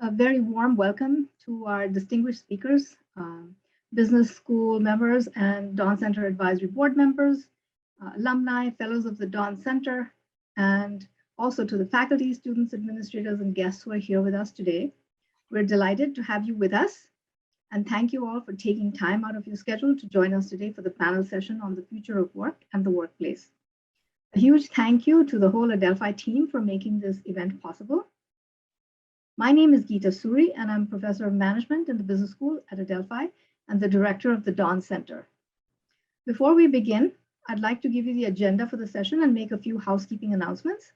A very warm welcome to our distinguished speakers, business school members and Dawn Center Advisory Board members, alumni, fellows of the Dawn Center, and also to the faculty, students, administrators, and guests who are here with us today. We're delighted to have you with us, and thank you all for taking time out of your schedule to join us today for the panel session on the future of work and the workplace. A huge thank you to the whole Adelphi team for making this event possible. My name is Geeta Suri, and I'm Professor of Management in the Business School at Adelphi and the Director of the Dawn Center. Before we begin, I'd like to give you the agenda for the session and make a few housekeeping announcements.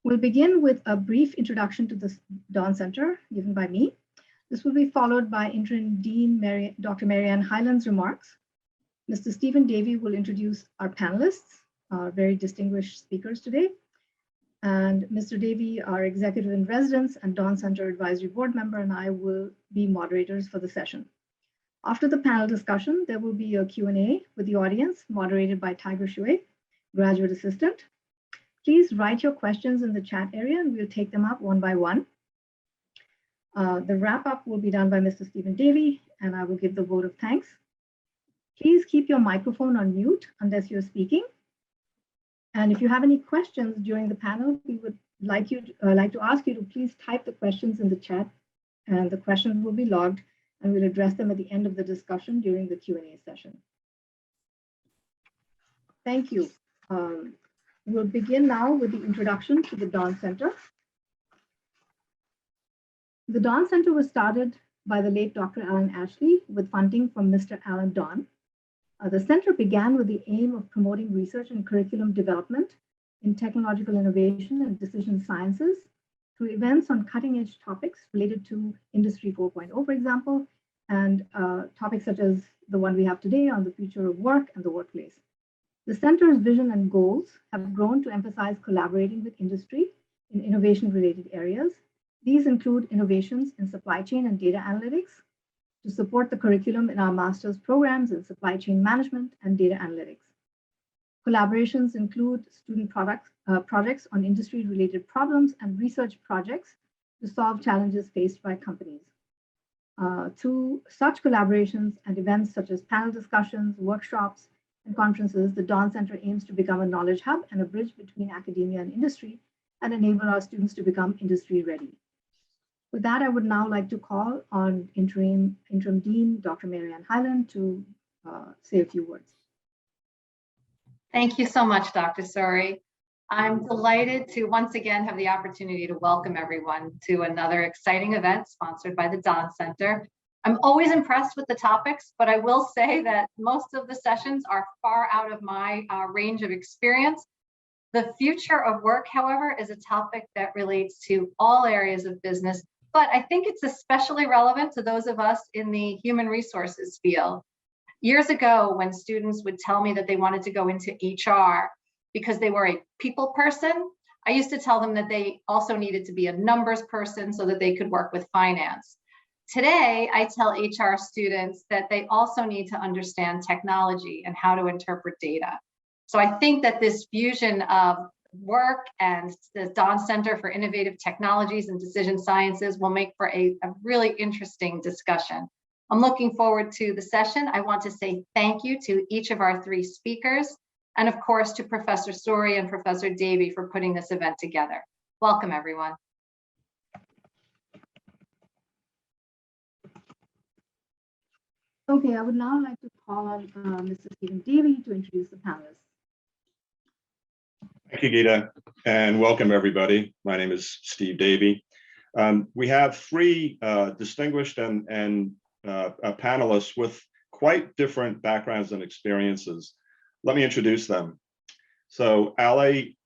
We'll begin with a brief introduction to the Dawn Center given by me. This will be followed by Interim Dean Dr. Marianne Hyland's remarks. Mr. Stephen Davey will introduce our panelists, our very distinguished speakers today. And Mr. Davey, our executive in residence and Dawn Center Advisory Board member, and I will be moderators for the session. After the panel discussion, there will be a Q&A with the audience moderated by Tiger Shui, graduate assistant. Please write your questions in the chat area and we'll take them up one by one. The wrap up will be done by Mr. Stephen Davey, and I will give the vote of thanks. Please keep your microphone on mute unless you're speaking. And if you have any questions during the panel, we would like to ask you to please type the questions in the chat, and the questions will be logged, and we'll address them at the end of the discussion during the Q&A session. Thank you. We'll begin now with the introduction to the Dawn Center. The Dawn Center was started by the late Dr. Alan Ashley with funding from Mr. Alan Dawn. The center began with the aim of promoting research and curriculum development in technological innovation and decision sciences through events on cutting-edge topics related to Industry 4.0, for example, and topics such as the one we have today on the future of work and the workplace. The center's vision and goals have grown to emphasize collaborating with industry in innovation-related areas. These include innovations in supply chain and data analytics, to support the curriculum in our master's programs in supply chain management and data analytics. Collaborations include student projects on industry-related problems and research projects to solve challenges faced by companies. Through such collaborations and events such as panel discussions, workshops, and conferences, the Dawn Center aims to become a knowledge hub and a bridge between academia and industry and enable our students to become industry ready. With that, I would now like to call on Interim Dean, Dr. Marianne Hyland, to say a few words. Thank you so much, Dr. Suri. I'm delighted to once again have the opportunity to welcome everyone to another exciting event sponsored by the Dawn Center. I'm always impressed with the topics, but I will say that most of the sessions are far out of my range of experience. The future of work, however, is a topic that relates to all areas of business, but I think it's especially relevant to those of us in the human resources field. Years ago, when students would tell me that they wanted to go into HR because they were a people person, I used to tell them that they also needed to be a numbers person so that they could work with finance. Today, I tell HR students that they also need to understand technology and how to interpret data. So I think that this fusion of work and the Dawn Center for Innovative Technologies and Decision Sciences will make for a really interesting discussion. I'm looking forward to the session. I want to say thank you to each of our three speakers, and of course to Professor Suri and Professor Davey for putting this event together. Welcome, everyone. Okay, I would now like to call on Mr. Stephen Davey to introduce the panelists. Thank you, Geeta, and welcome everybody. My name is Steve Davey. We have three distinguished and panelists with quite different backgrounds and experiences. Let me introduce them. So Ali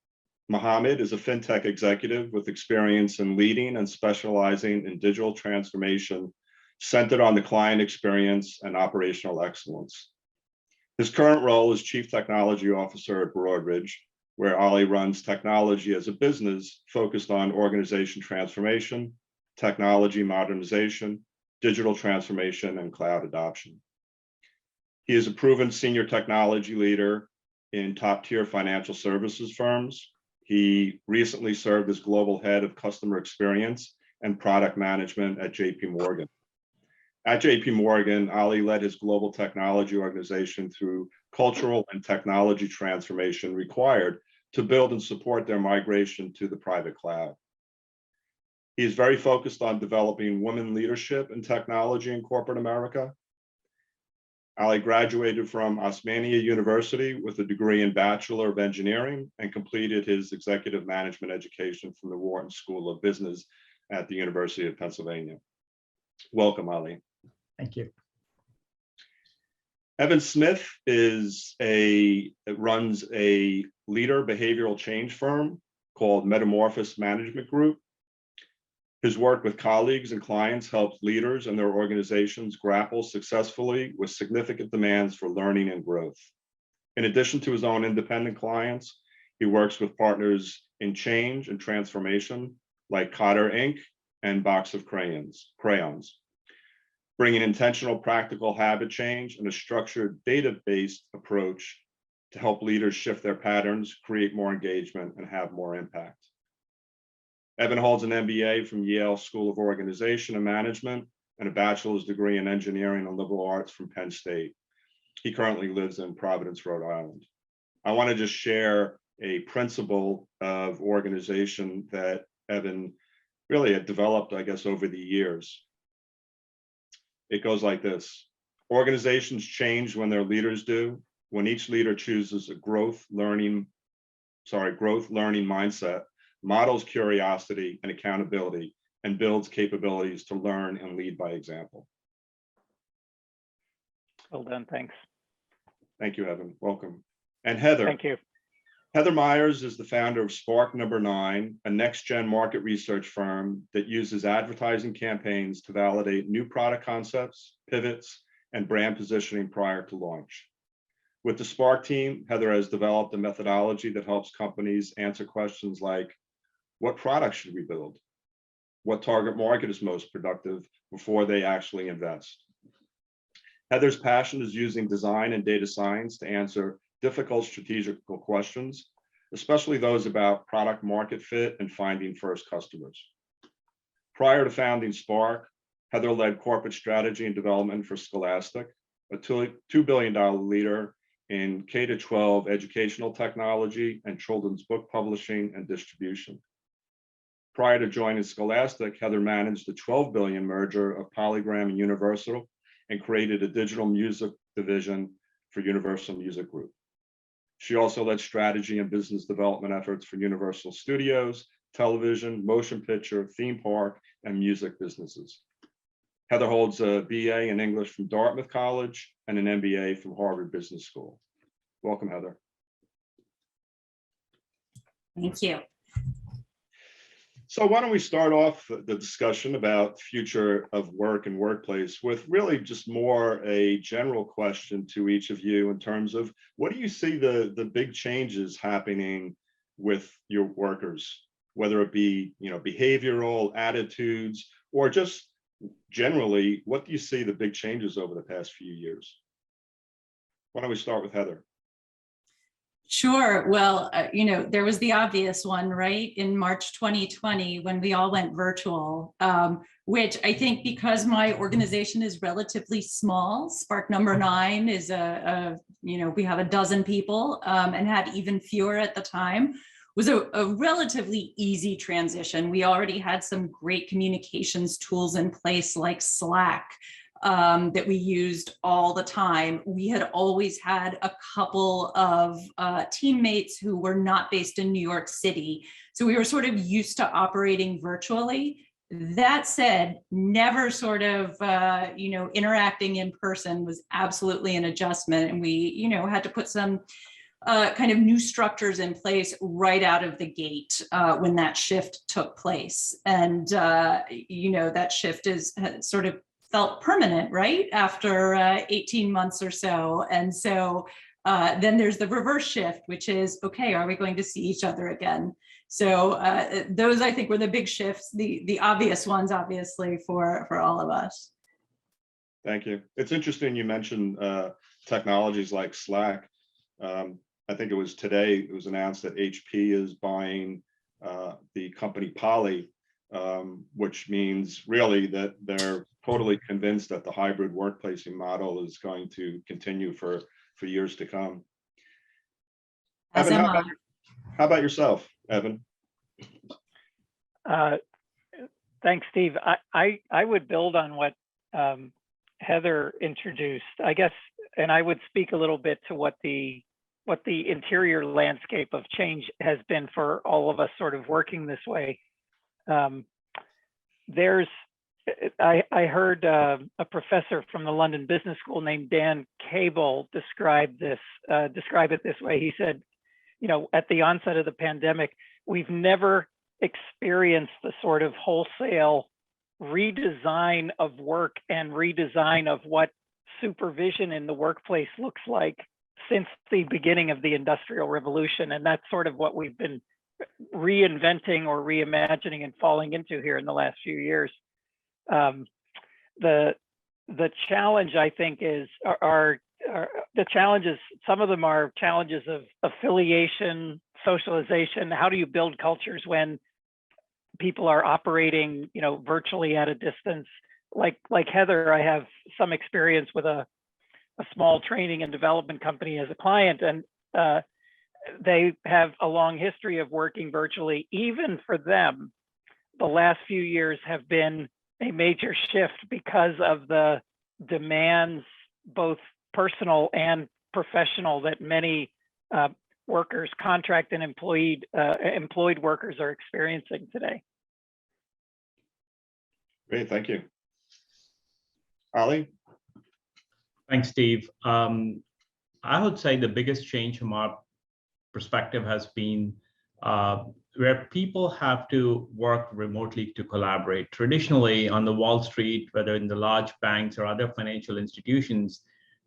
Mohammed is a fintech executive with experience in leading and specializing in digital transformation centered on the client experience and operational excellence. His current role is Chief Technology Officer at Broadridge, where Ali runs technology as a business focused on organization transformation, technology modernization, digital transformation, and cloud adoption. He is a proven senior technology leader in top-tier financial services firms. He recently served as global head of customer experience and product management at JP Morgan. At JP Morgan, Ali led his global technology organization through cultural and technology transformation required to build and support their migration to the private cloud. He is very focused on developing women leadership in technology in corporate America. Ali graduated from Osmania University with a degree in Bachelor of Engineering and completed his executive management education from the Wharton School of Business at the University of Pennsylvania. Welcome, Ali. Thank you. Evan Smith runs a leader behavioral change firm called Metamorphosis Management Group. His work with colleagues and clients helps leaders and their organizations grapple successfully with significant demands for learning and growth. In addition to his own independent clients, he works with partners in change and transformation like Kotter Inc. and Box of Crayons, bringing intentional practical habit change and a structured data-based approach to help leaders shift their patterns, create more engagement, and have more impact. Evan holds an MBA from Yale School of Organization and Management and a bachelor's degree in engineering and liberal arts from Penn State. He currently lives in Providence, Rhode Island. I want to just share a principle of organization that Evan really had developed, I guess, over the years. It goes like this. Organizations change when their leaders do. When each leader chooses a growth learning mindset, models curiosity and accountability, and builds capabilities to learn and lead by example. Well done, thanks. Thank you, Evan. Welcome. And Heather. Thank you. Heather Myers is the founder of Spark No. 9, a next-gen market research firm that uses advertising campaigns to validate new product concepts, pivots, and brand positioning prior to launch. With the Spark team, Heather has developed a methodology that helps companies answer questions like, what product should we build? What target market is most productive before they actually invest? Heather's passion is using design and data science to answer difficult strategical questions, especially those about product market fit and finding first customers. Prior to founding Spark, Heather led corporate strategy and development for Scholastic, a $2 billion leader in K-12 educational technology and children's book publishing and distribution. Prior to joining Scholastic, Heather managed the $12 billion merger of Polygram and Universal and created a digital music division for Universal Music Group. She also led strategy and business development efforts for Universal Studios, television, motion picture, theme park, and music businesses. Heather holds a BA in English from Dartmouth College and an MBA from Harvard Business School. Welcome, Heather. Thank you. So why don't we start off the discussion about future of work and workplace with really just more a general question to each of you in terms of what do you see the big changes happening with your workers, whether it be behavioral attitudes or just generally, what do you see the big changes over the past few years? Why don't we start with Heather? Sure. Well, there was the obvious one, right? In March 2020, when we all went virtual, which I think because my organization is relatively small, Spark No. 9 is we have a dozen people and had even fewer at the time, was a relatively easy transition. We already had some great communications tools in place like Slack, that we used all the time. We had always had a couple of teammates who were not based in New York City. So we were sort of used to operating virtually. That said, never sort of, interacting in person was absolutely an adjustment. And we, had to put some kind of new structures in place right out of the gate when that shift took place. And, that shift is sort of felt permanent, right? After 18 months or so. And so then there's the reverse shift, which is, okay, are we going to see each other again? So those, I think, were the big shifts, the obvious ones, obviously, for all of us. Thank you. It's interesting you mentioned technologies like Slack. I think it was today, it was announced that HP is buying the company Poly, which means really that they're totally convinced that the hybrid workplacing model is going to continue for years to come. As Evan, am how about yourself, Evan? Thanks, Steve. I would build on what Heather introduced, I guess, and I would speak a little bit to what the interior landscape of change has been for all of us sort of working this way. I heard a professor from the London Business School named Dan Cable describe it this way. He said, you know, at the onset of the pandemic, we've never experienced the sort of wholesale redesign of work and redesign of what supervision in the workplace looks like since the beginning of the Industrial Revolution. And that's sort of what we've been reinventing or reimagining and falling into here in the last few years. The challenge, I think, is the challenges. Some of them are challenges of affiliation, socialization. How do you build cultures when people are operating, you know, virtually at a distance? Like Heather, I have some experience with a small training and development company as a client, and they have a long history of working virtually. Even for them, the last few years have been a major shift because of the demands, both personal and professional, that many workers, contract and employed workers, are experiencing today. Great, thank you. Ali? Thanks, Steve. I would say the biggest change from our perspective has been where people have to work remotely to collaborate. Traditionally, on the Wall Street, whether in the large banks or other financial institutions,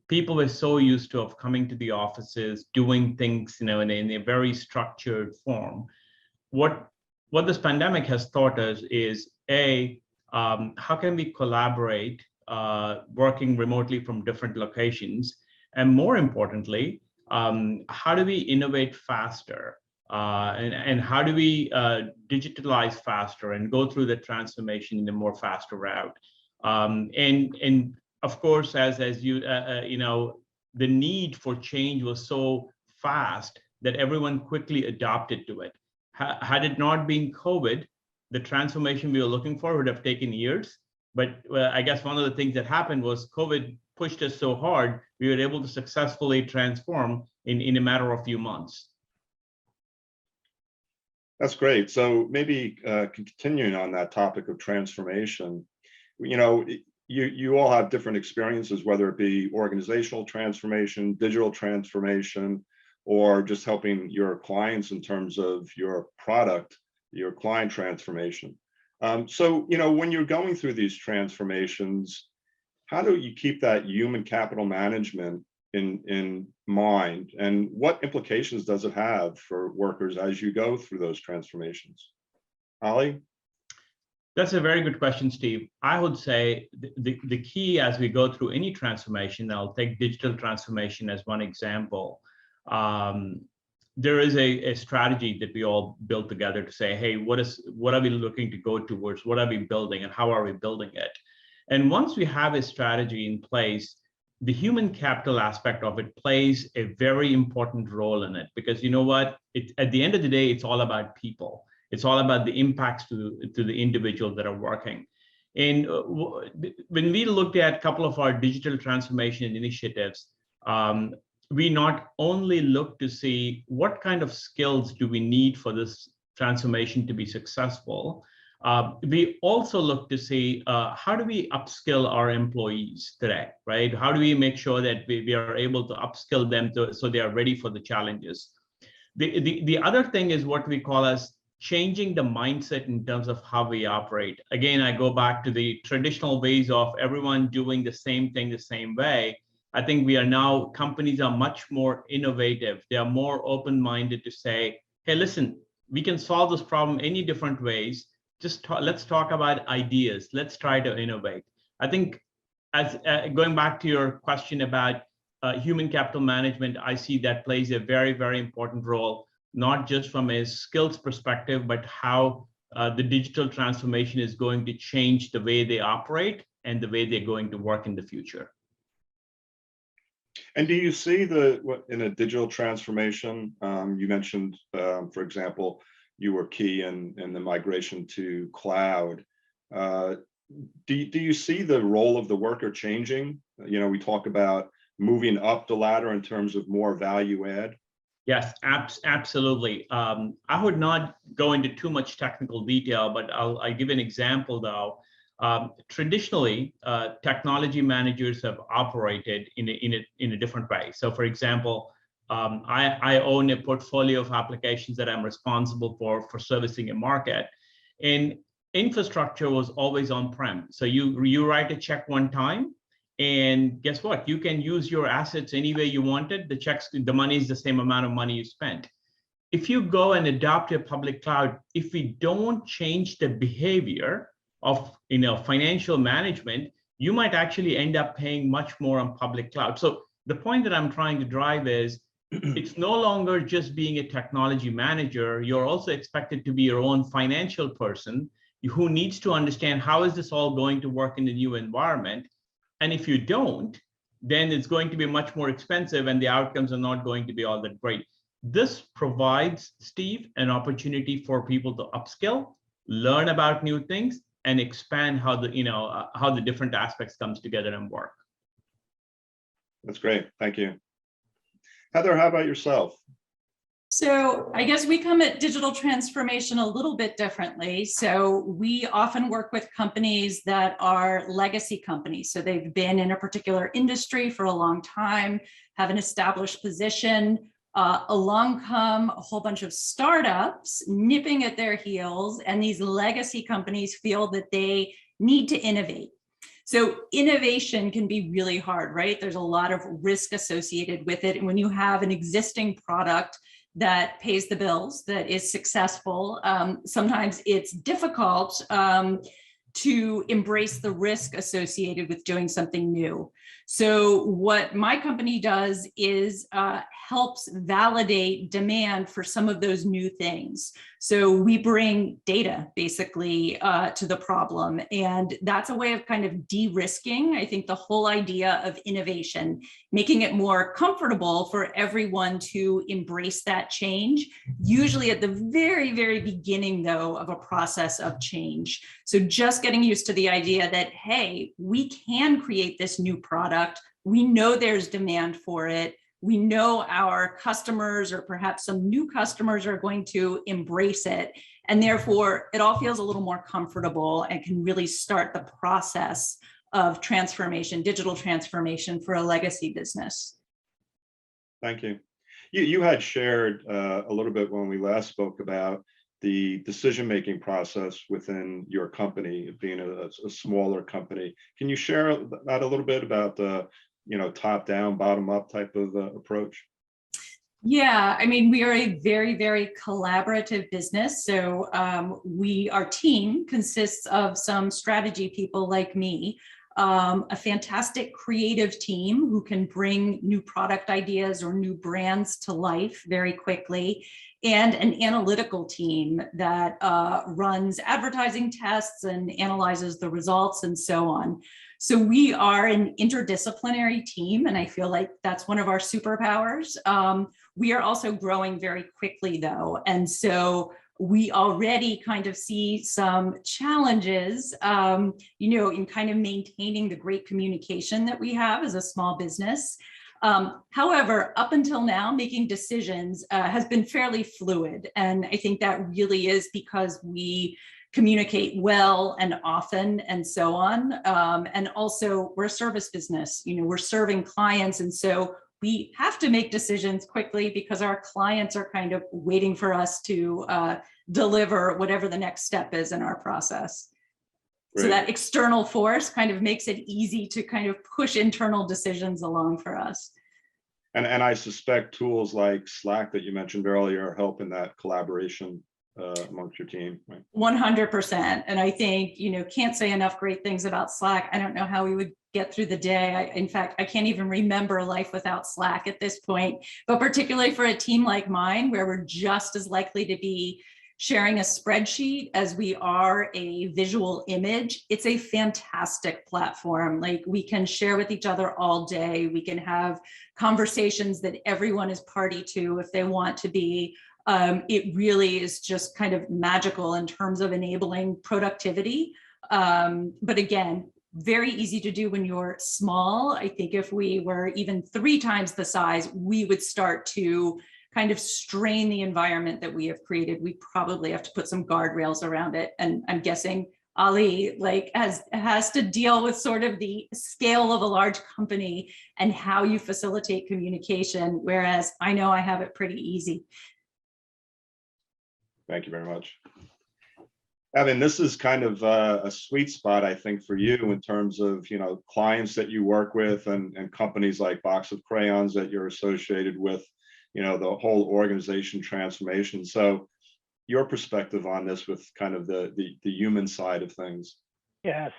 people were so used to coming to the offices, doing things, you know, in a very structured form. What this pandemic has taught us is, how can we collaborate working remotely from different locations? And more importantly, how do we innovate faster? And how do we digitalize faster and go through the transformation in a more faster route? And of course, as you know, the need for change was so fast that everyone quickly adopted to it. Had it not been COVID, the transformation we were looking for would have taken years. But I guess one of the things that happened was COVID pushed us so hard, we were able to successfully transform in a matter of few months. That's great. So maybe continuing on that topic of transformation, you know, you all have different experiences, whether it be organizational transformation, digital transformation, or just helping your clients in terms of your product, your client transformation. So, you know, when you're going through these transformations, how do you keep that human capital management in mind, and what implications does it have for workers as you go through those transformations? Ali? That's a very good question, Steve. I would say the key as we go through any transformation, I'll take digital transformation as one example. There is a strategy that we all build together to say, hey, what are we looking to go towards? What are we building and how are we building it? And once we have a strategy in place, the human capital aspect of it plays a very important role in it, because you know what? At the end of the day, it's all about people. It's all about the impacts to the individuals that are working. And when we looked at a couple of our digital transformation initiatives, we not only look to see what kind of skills do we need for this transformation to be successful, we also look to see how do we upskill our employees today, right? How do we make sure that we are able to upskill them so they are ready for the challenges? The other thing is what we call as changing the mindset in terms of how we operate. Again, I go back to the traditional ways of everyone doing the same thing the same way. I think we are now, companies are much more innovative. They are more open-minded to say, hey, listen, we can solve this problem any different ways. Let's talk about ideas. Let's try to innovate. I think as going back to your question about human capital management, I see that plays a very, very important role, not just from a skills perspective, but how the digital transformation is going to change the way they operate and the way they're going to work in the future. And do you see in a digital transformation, you mentioned, for example, you were key in the migration to cloud. Do you see the role of the worker changing? You know, we talk about moving up the ladder in terms of more value add. Yes, absolutely. I would not go into too much technical detail, but I'll give an example though. Traditionally, technology managers have operated in a different way. So for example, I own a portfolio of applications that I'm responsible for servicing a market, and infrastructure was always on-prem. So you write a check one time, and guess what? You can use your assets any way you wanted. The money is the same amount of money you spent. If you go and adopt a public cloud, if we don't change the behavior of financial management, you might actually end up paying much more on public cloud. So the point that I'm trying to drive is it's no longer just being a technology manager. You're also expected to be your own financial person who needs to understand how is this all going to work in the new environment. And if you don't, then it's going to be much more expensive and the outcomes are not going to be all that great. This provides, Steve, an opportunity for people to upskill, learn about new things, and expand how the different aspects comes together and work. That's great. Thank you. Heather, how about yourself? So I guess we come at digital transformation a little bit differently. So we often work with companies that are legacy companies. So they've been in a particular industry for a long time, have an established position. Along come a whole bunch of startups nipping at their heels, and these legacy companies feel that they need to innovate. So innovation can be really hard, right? There's a lot of risk associated with it. And when you have an existing product that pays the bills, that is successful, sometimes it's difficult to embrace the risk associated with doing something new. So what my company does is helps validate demand for some of those new things. So we bring data basically to the problem, and that's a way of kind of de-risking, I think, the whole idea of innovation, making it more comfortable for everyone to embrace that change, usually at the very, very beginning though of a process of change. So just getting used to the idea that, hey, we can create this new product. We know there's demand for it. We know our customers or perhaps some new customers are going to embrace it. And therefore, it all feels a little more comfortable and can really start the process of transformation, digital transformation for a legacy business. Thank you. You had shared a little bit when we last spoke about the decision-making process within your company, being a smaller company. Can you share that a little bit about the top-down, bottom-up type of approach? Yeah, I mean, we are a very, very collaborative business. So our team consists of some strategy people like me, a fantastic creative team who can bring new product ideas or new brands to life very quickly, and an analytical team that runs advertising tests and analyzes the results and so on. So we are an interdisciplinary team, and I feel like that's one of our superpowers. We are also growing very quickly though. And so we already kind of see some challenges, in kind of maintaining the great communication that we have as a small business. However, up until now, making decisions has been fairly fluid. And I think that really is because we communicate well and often and so on. And also we're a service business, we're serving clients. And so we have to make decisions quickly because our clients are kind of waiting for us to deliver whatever the next step is in our process. Right. So that external force kind of makes it easy to kind of push internal decisions along for us. And I suspect tools like Slack that you mentioned earlier help in that collaboration amongst your team, right? 100%. And I think, can't say enough great things about Slack. I don't know how we would get through the day. In fact, I can't even remember life without Slack at this point, but particularly for a team like mine, where we're just as likely to be sharing a spreadsheet as we are a visual image, it's a fantastic platform. Like, we can share with each other all day. We can have conversations that everyone is party to if they want to be. It really is just kind of magical in terms of enabling productivity. But again, very easy to do when you're small. I think if we were even 3 times the size, we would start to kind of strain the environment that we have created. We probably have to put some guardrails around it. And I'm guessing Ali like has to deal with sort of the scale of a large company and how you facilitate communication, whereas I know I have it pretty easy. Thank you very much. Evan, this is kind of a sweet spot, I think, for you in terms of, you know, clients that you work with and companies like Box of Crayons that you're associated with, you know, the whole organization transformation. So your perspective on this with kind of the human side of things. Yes.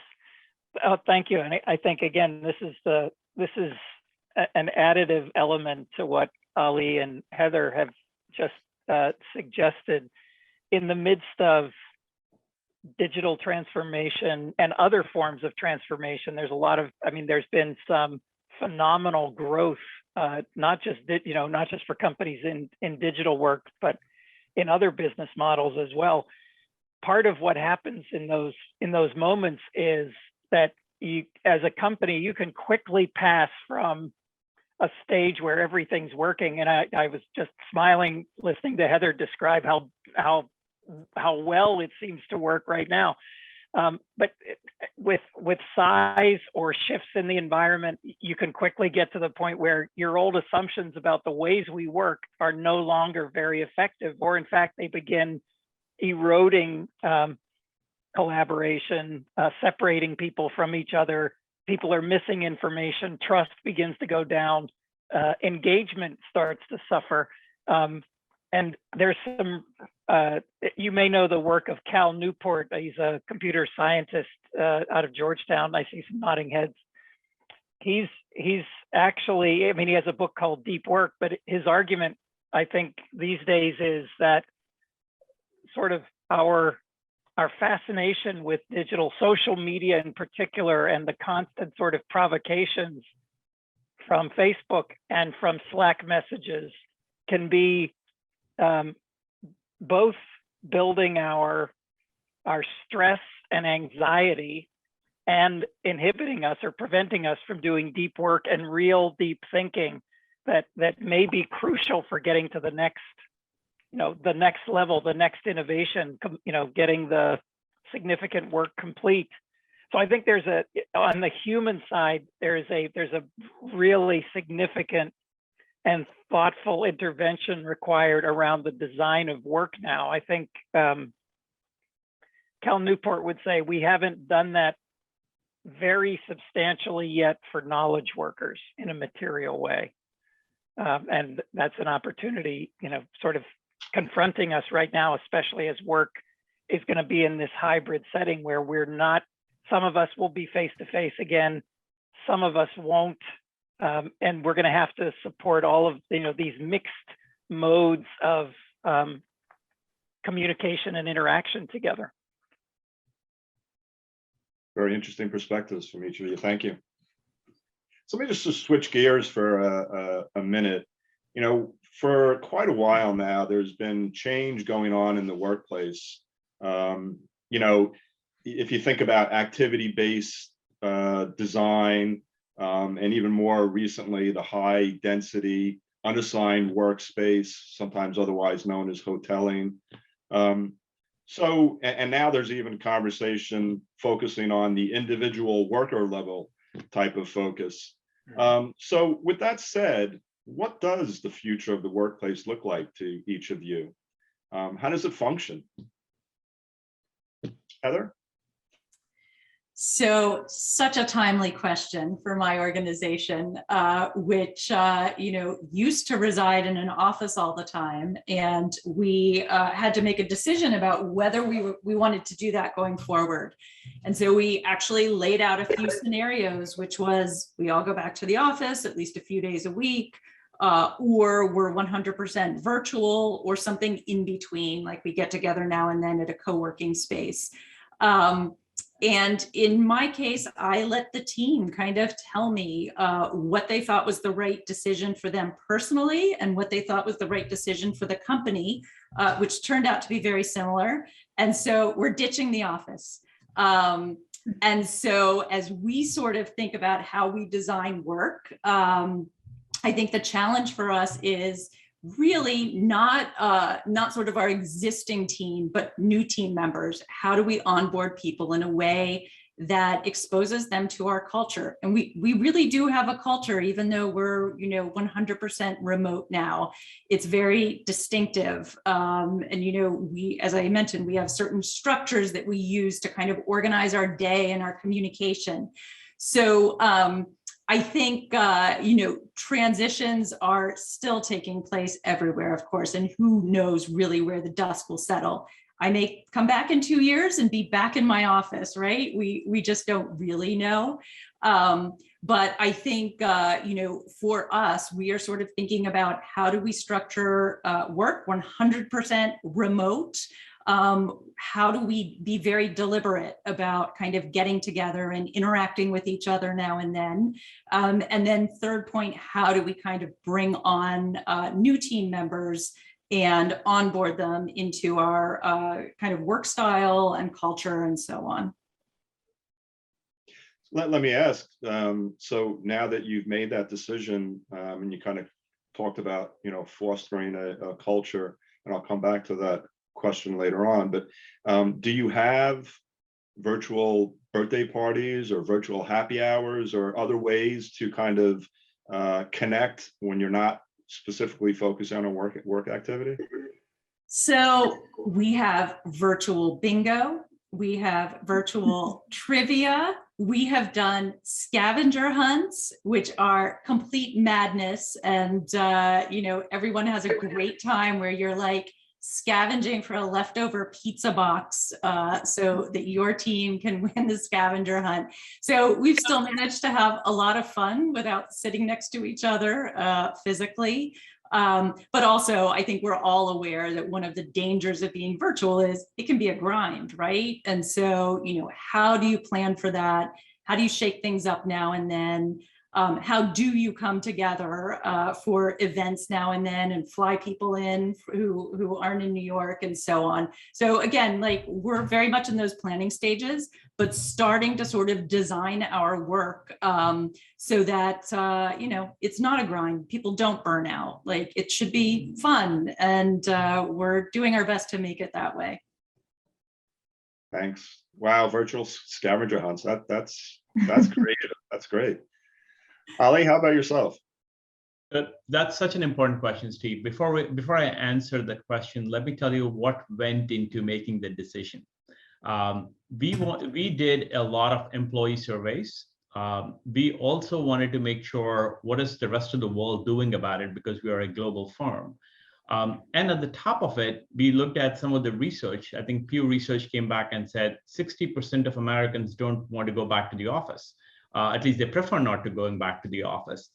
Oh, thank you. And I think, again, this is an additive element to what Ali and Heather have just suggested. In the midst of digital transformation and other forms of transformation, there's a lot of, I mean, there's been some phenomenal growth, not just for companies in digital work, but in other business models as well. Part of what happens in those moments is that you, as a company, you can quickly pass from a stage where everything's working. And I was just smiling listening to Heather describe how well it seems to work right now. But with size or shifts in the environment, you can quickly get to the point where your old assumptions about the ways we work are no longer very effective, or in fact, they begin eroding collaboration, separating people from each other. People are missing information, trust begins to go down, engagement starts to suffer. And there's some, you may know the work of Cal Newport. He's a computer scientist out of Georgetown. I see some nodding heads. He's actually, I mean, he has a book called Deep Work, but his argument, I think these days, is that sort of our fascination with digital social media in particular, and the constant sort of provocations from Facebook and from Slack messages can be both building our stress and anxiety and inhibiting us or preventing us from doing deep work and real deep thinking that may be crucial for getting to the next, you know, the next level, the next innovation, you know, getting the significant work complete. So I think there's on the human side, there's a really significant and thoughtful intervention required around the design of work now. I think Cal Newport would say we haven't done that very substantially yet for knowledge workers in a material way. And that's an opportunity, you know, sort of confronting us right now, especially as work is going to be in this hybrid setting where we're not, some of us will be face-to-face again, some of us won't. And we're going to have to support all of, you know, these mixed modes of communication and interaction together. Very interesting perspectives from each of you. Thank you. So let me just switch gears for a minute. You know, for quite a while now, there's been change going on in the workplace. You know, if you think about activity-based design, and even more recently, the high density, unassigned workspace, sometimes otherwise known as hoteling. So, and now there's even conversation focusing on the individual worker level type of focus. So with that said, what does the future of the workplace look like to each of you? How does it function? Heather? So, such a timely question for my organization, which you know, used to reside in an office all the time, and we had to make a decision about whether we wanted to do that going forward. And so we actually laid out a few scenarios, which was we all go back to the office at least a few days a week. or we're 100% virtual, or something in between, like we get together now and then at a co-working space. And in my case, I let the team kind of tell me what they thought was the right decision for them personally and what they thought was the right decision for the company, which turned out to be very similar. And so we're ditching the office. And so as we sort of think about how we design work, I think the challenge for us is really not sort of our existing team, but new team members. How do we onboard people in a way that exposes them to our culture? And we really do have a culture, even though we're 100% remote now. It's very distinctive. And we, as I mentioned, we have certain structures that we use to kind of organize our day and our communication. So I think, transitions are still taking place everywhere, of course, and who knows really where the dust will settle. I may come back in 2 years and be back in my office, right? We just don't really know. But I think, for us, we are sort of thinking about how do we structure work 100% remote? How do we be very deliberate about kind of getting together and interacting with each other now and then? And then third point, how do we kind of bring on new team members and onboard them into our kind of work style and culture and so on? Let me ask, so now that you've made that decision and you kind of talked about, fostering a culture, and I'll come back to that question later on, but do you have virtual birthday parties or virtual happy hours or other ways to kind of connect when you're not specifically focused on a work activity? So we have virtual bingo, we have virtual trivia, we have done scavenger hunts, which are complete madness, and everyone has a great time where you're like scavenging for a leftover pizza box so that your team can win the scavenger hunt. So we've still managed to have a lot of fun without sitting next to each other physically. But also, I think we're all aware that one of the dangers of being virtual is it can be a grind, right? And so, how do you plan for that? How do you shake things up now and then? How do you come together for events now and then and fly people in who aren't in New York and so on? So again, like we're very much in those planning stages, but starting to sort of design our work so that, it's not a grind. People don't burn out. Like it should be fun. And we're doing our best to make it that way. Thanks. Wow, virtual scavenger hunts. That's creative. That's great. Ali, how about yourself? That's such an important question, Steve. Before I answer that question, let me tell you what went into making the decision. We did a lot of employee surveys. We also wanted to make sure what is the rest of the world doing about it, because we are a global firm. And at the top of it, we looked at some of the research. I think Pew Research came back and said 60% of Americans don't want to go back to the office. At least they prefer not to going back to the office.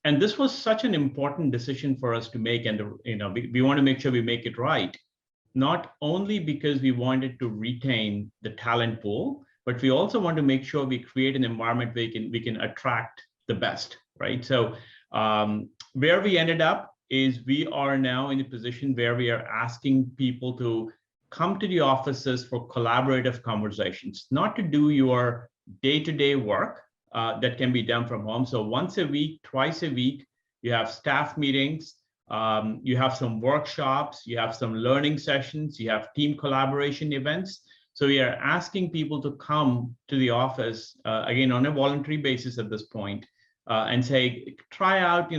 And this was such an important decision for us to make. And we want to make sure we make it right, not only because we wanted to retain the talent pool, but we also want to make sure we create an environment where we can attract the best, right? So where we ended up is we are now in a position where we are asking people to come to the offices for collaborative conversations, not to do your day-to-day work that can be done from home. So once a week, twice a week, you have staff meetings, you have some workshops, you have some learning sessions, you have team collaboration events. So we are asking people to come to the office, again, on a voluntary basis at this point, and say, try out,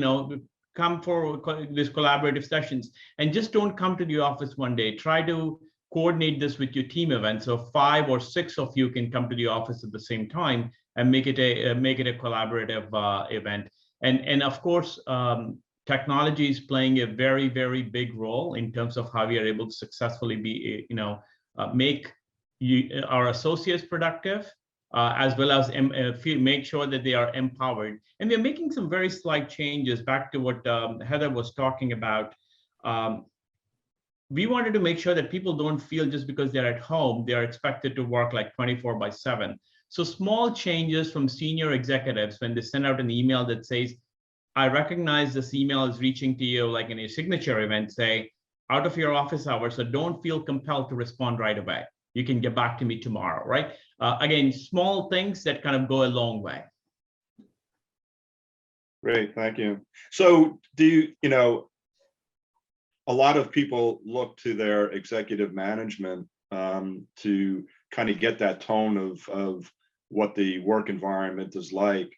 come for these collaborative sessions, and just don't come to the office one day. Try to coordinate this with your team event. So 5 or 6 of you can come to the office at the same time and make it a collaborative event. And of course, technology is playing a very, very big role in terms of how we are able to successfully make our associates productive as well as make sure that they are empowered. And we're making some very slight changes back to what Heather was talking about. We wanted to make sure that people don't feel just because they're at home, they're expected to work like 24/7. So small changes from senior executives when they send out an email that says, I recognize this email is reaching to you like in a signature event, say, out of your office hours, so don't feel compelled to respond right away. You can get back to me tomorrow, right? Again, small things that kind of go a long way. Great, thank you. So do you know, a lot of people look to their executive management to kind of get that tone of what the work environment is like.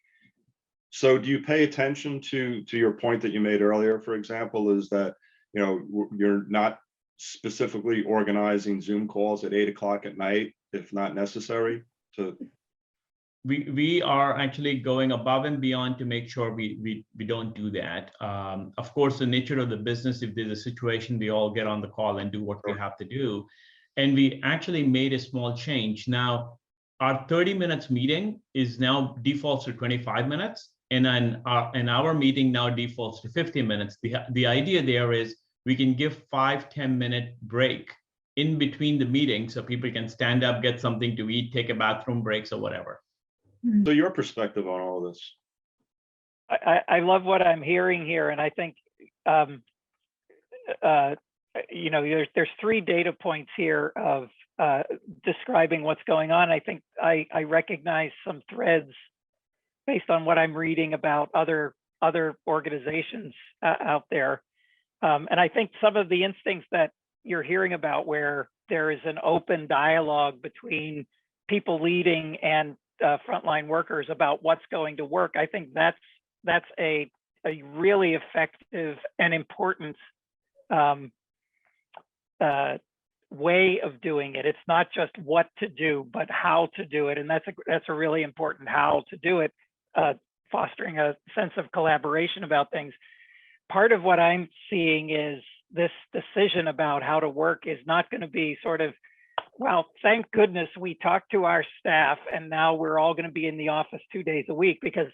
So do you pay attention to your point that you made earlier, for example, is that, you know, you're not specifically organizing Zoom calls at 8 o'clock at night, if not necessary to. We are actually going above and beyond to make sure we don't do that. Of course, the nature of the business, if there's a situation, we all get on the call and do what we have to do. And we actually made a small change. Now, our 30 minutes meeting is now defaults to 25 minutes. And then our meeting now defaults to 50 minutes. The idea there is we can give 5-10 minute break in between the meetings so people can stand up, get something to eat, take a bathroom breaks or whatever. So your perspective on all of this? I love what I'm hearing here, and I think you know, there's 3 data points here of describing what's going on. I think I recognize some threads based on what I'm reading about other organizations out there, and I think some of the instincts that you're hearing about, where there is an open dialogue between people leading and frontline workers about what's going to work. I think that's a really effective and important way of doing it. It's not just what to do, but how to do it, and that's a really important how to do it. Fostering a sense of collaboration about things. Part of what I'm seeing is this decision about how to work is not going to be sort of, well, thank goodness we talked to our staff and now we're all going to be in the office 2 days a week, because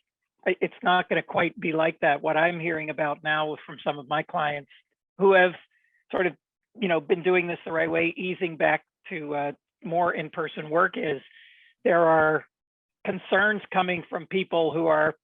it's not going to quite be like that. What I'm hearing about now from some of my clients who have sort of, you know, been doing this the right way, easing back to more in-person work, is there are concerns coming from people who are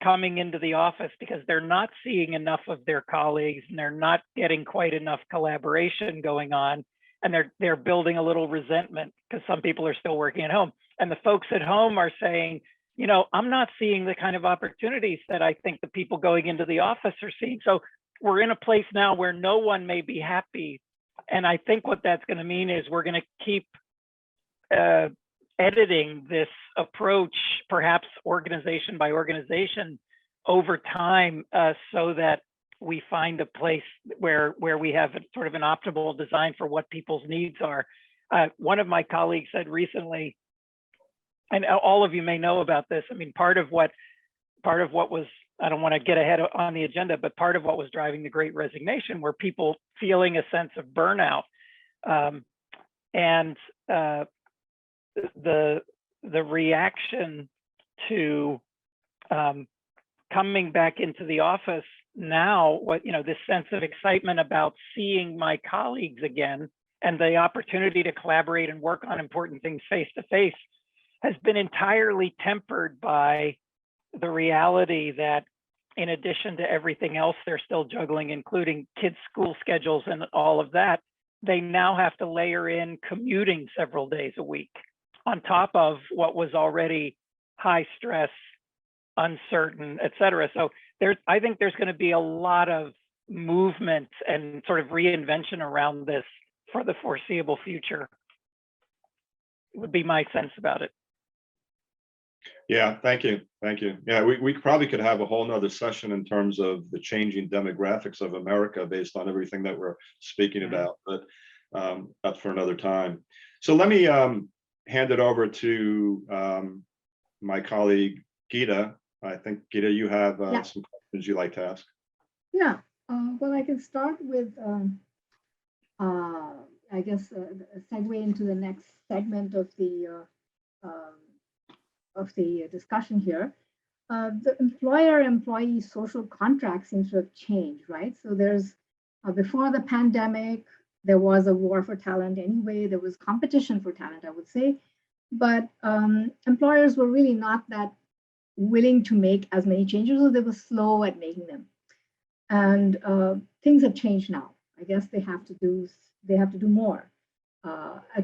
coming into the office because they're not seeing enough of their colleagues and they're not getting quite enough collaboration going on. And they're building a little resentment because some people are still working at home. And the folks at home are saying, you know, I'm not seeing the kind of opportunities that I think the people going into the office are seeing. So we're in a place now where no one may be happy. And I think what that's going to mean is we're going to keep editing this approach, perhaps organization by organization over time, so that we find a place where we have sort of an optimal design for what people's needs are. One of my colleagues said recently, and all of you may know about this, I mean, part of what was, I don't want to get ahead on the agenda, but part of what was driving the Great Resignation were people feeling a sense of burnout. And the reaction to coming back into the office now, this sense of excitement about seeing my colleagues again and the opportunity to collaborate and work on important things face to face has been entirely tempered by the reality that, in addition to everything else they're still juggling, including kids' school schedules and all of that, they now have to layer in commuting several days a week on top of what was already high stress, uncertain, et cetera. So I think there's going to be a lot of movement and sort of reinvention around this for the foreseeable future. It would be my sense about it. Yeah, thank you. Thank you. Yeah, we probably could have a whole nother session in terms of the changing demographics of America based on everything that we're speaking about, but that's for another time. So let me hand it over to my colleague, Geeta. I think, Geeta, you have some questions you'd like to ask. Yeah, well, I can start with, I guess, a segue into the next segment of the the discussion here. The employer-employee social contract seems to have changed, right? So there's before the pandemic, there was a war for talent anyway. There was competition for talent, I would say, but employers were really not that willing to make as many changes, or they were slow at making them. And things have changed now. I guess they have to do more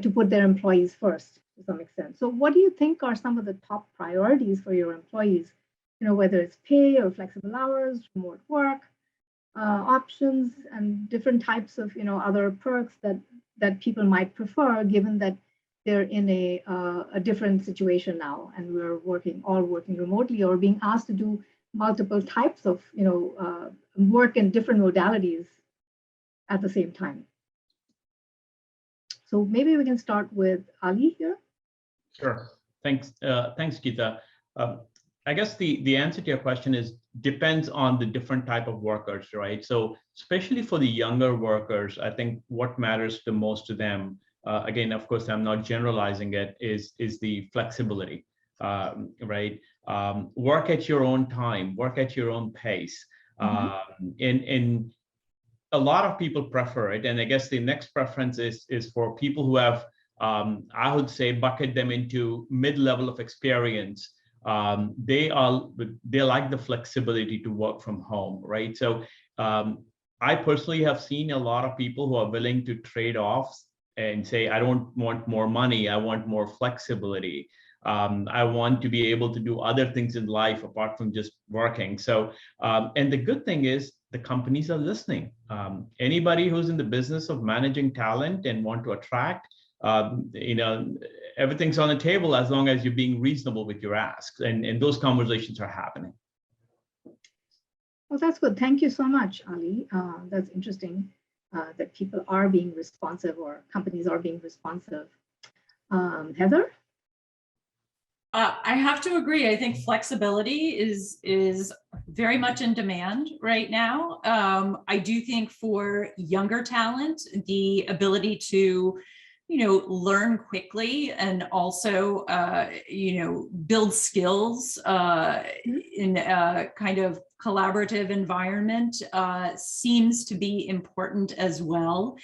to put their employees first to some extent. So what do you think are some of the top priorities for your employees? You know, whether it's pay or flexible hours, remote work, options, and different types of, you know, other perks that people might prefer, given that they're in a different situation now, and we're all working remotely or being asked to do multiple types of, you know, work in different modalities at the same time. So maybe we can start with Ali here. Sure. Thanks, Geeta. I guess the answer to your question is depends on the different type of workers, right? So especially for the younger workers, I think what matters the most to them, again, of course, I'm not generalizing it, is the flexibility, right? Work at your own time, work at your own pace. And a lot of people prefer it. And I guess the next preference is for people who have, I would say, bucket them into mid-level of experience. They like the flexibility to work from home, right? So I personally have seen a lot of people who are willing to trade off and say, I don't want more money, I want more flexibility. I want to be able to do other things in life apart from just working. So, and the good thing is the companies are listening. Anybody who's in the business of managing talent and want to attract, you know, everything's on the table as long as you're being reasonable with your asks, and those conversations are happening. Well, that's good. Thank you so much, Ali. That's interesting that people are being responsive, or companies are being responsive. Heather? I have to agree. I think flexibility is very much in demand right now. I do think for younger talent, the ability to, you know, learn quickly and also, you know, build skills in a kind of collaborative environment seems to be important as well.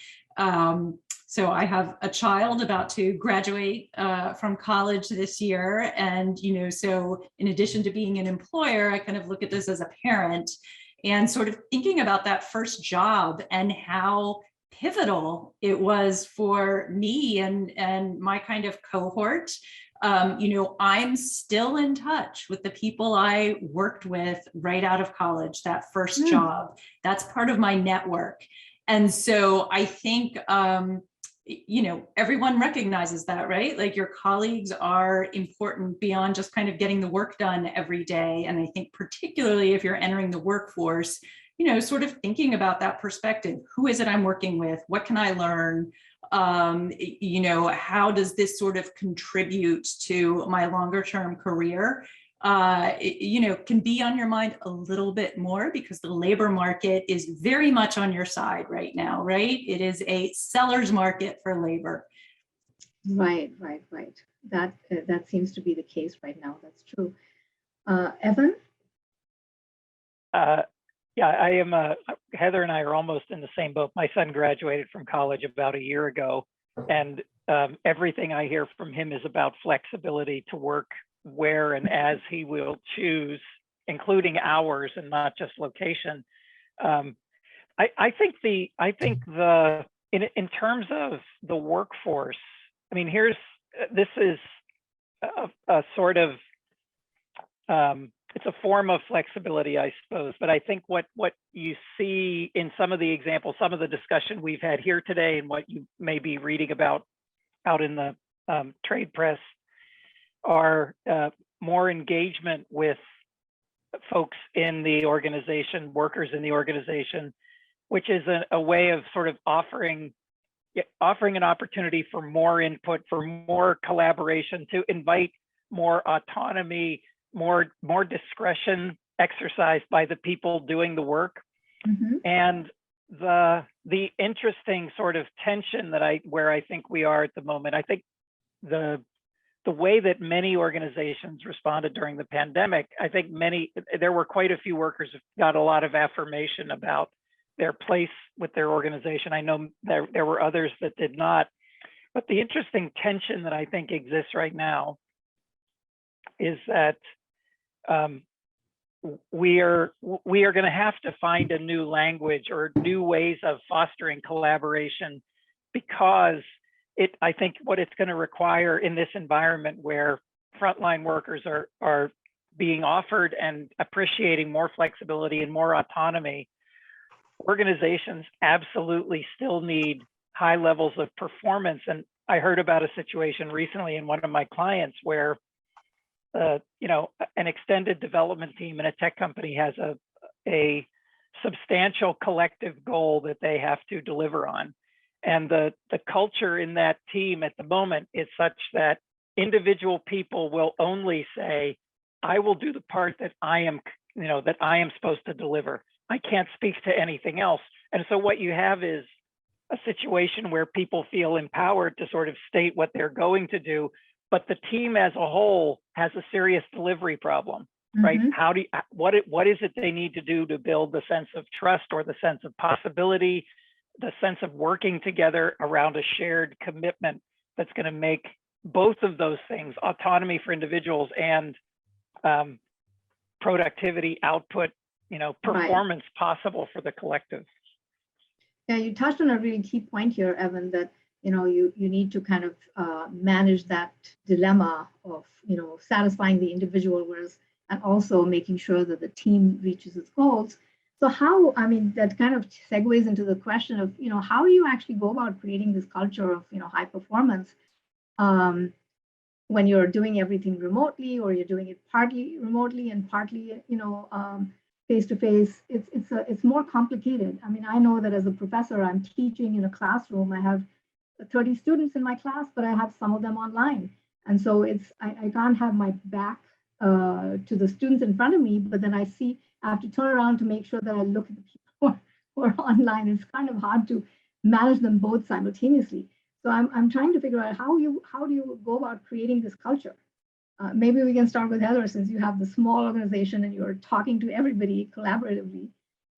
So I have a child about to graduate from college this year. And, you know, so in addition to being an employer, I kind of look at this as a parent and sort of thinking about that first job and how pivotal it was for me and my kind of cohort. You know, I'm still in touch with the people I worked with right out of college, that first job. That's part of my network. And so I think, you know, everyone recognizes that, right? Like your colleagues are important beyond just kind of getting the work done every day. And I think particularly if you're entering the workforce, you know, sort of thinking about that perspective, who is it I'm working with? What can I learn? You know, how does this sort of contribute to my longer term career? You know, can be on your mind a little bit more because the labor market is very much on your side right now, right? It is a seller's market for labor. Right. That seems to be the case right now. That's true. Evan? Yeah, I am. Heather and I are almost in the same boat. My son graduated from college about a year ago, and everything I hear from him is about flexibility to work where and as he will choose, including hours and not just location. I think in terms of the workforce, I mean, this is a sort of it's a form of flexibility, I suppose. But I think what you see in some of the examples, some of the discussion we've had here today, and what you may be reading about out in the trade press, are more engagement with folks in the organization, workers in the organization, which is a way of sort of offering an opportunity for more input, for more collaboration, to invite more autonomy, more discretion exercised by the people doing the work. And the interesting sort of tension where I think we are at the moment, I think the the way that many organizations responded during the pandemic, I think there were quite a few workers who got a lot of affirmation about their place with their organization. I know there were others that did not. But the interesting tension that I think exists right now is that we are going to have to find a new language or new ways of fostering collaboration, because I think what it's going to require in this environment where frontline workers are being offered and appreciating more flexibility and more autonomy, organizations absolutely still need high levels of performance. And I heard about a situation recently in one of my clients where an extended development team in a tech company has a substantial collective goal that they have to deliver on. And the culture in that team at the moment is such that individual people will only say, I will do the part that I am supposed to deliver. I can't speak to anything else. And so what you have is a situation where people feel empowered to sort of state what they're going to do, but the team as a whole has a serious delivery problem, right? What is it they need to do to build the sense of trust or the sense of possibility, the sense of working together around a shared commitment that's going to make both of those things, autonomy for individuals and productivity, output, performance, possible for the collective. Yeah, you touched on a really key point here, Evan, that you need to kind of manage that dilemma of satisfying the individual, and also making sure that the team reaches its goals. So that kind of segues into the question of how do you actually go about creating this culture of high performance when you're doing everything remotely, or you're doing it partly remotely and partly face to face. It's more complicated. I mean, I know that as a professor, I'm teaching in a classroom. I have 30 students in my class, but I have some of them online. And so I can't have my back to the students in front of me, but then I have to turn around to make sure that I look at the people who are online. It's kind of hard to manage them both simultaneously. So I'm trying to figure out how do you go about creating this culture? Maybe we can start with Heather, since you have the small organization and you're talking to everybody collaboratively.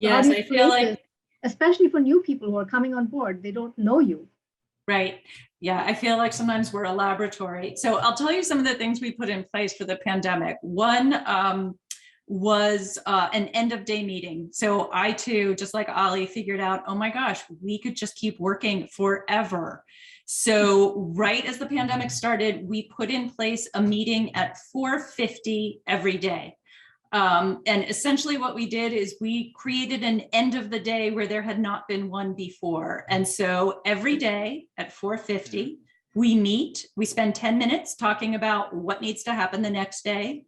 Yes, I feel like, especially for new people who are coming on board, they don't know you. Right. Yeah, I feel like sometimes we're a laboratory. So I'll tell you some of the things we put in place for the pandemic. One was an end of day meeting. So I too, just like Ali, figured out, oh my gosh, we could just keep working forever. So right as the pandemic started, we put in place a meeting at 4:50 every day. And essentially what we did is we created an end of the day where there had not been one before. And so every day at 4:50, we meet, we spend 10 minutes talking about what needs to happen the next day.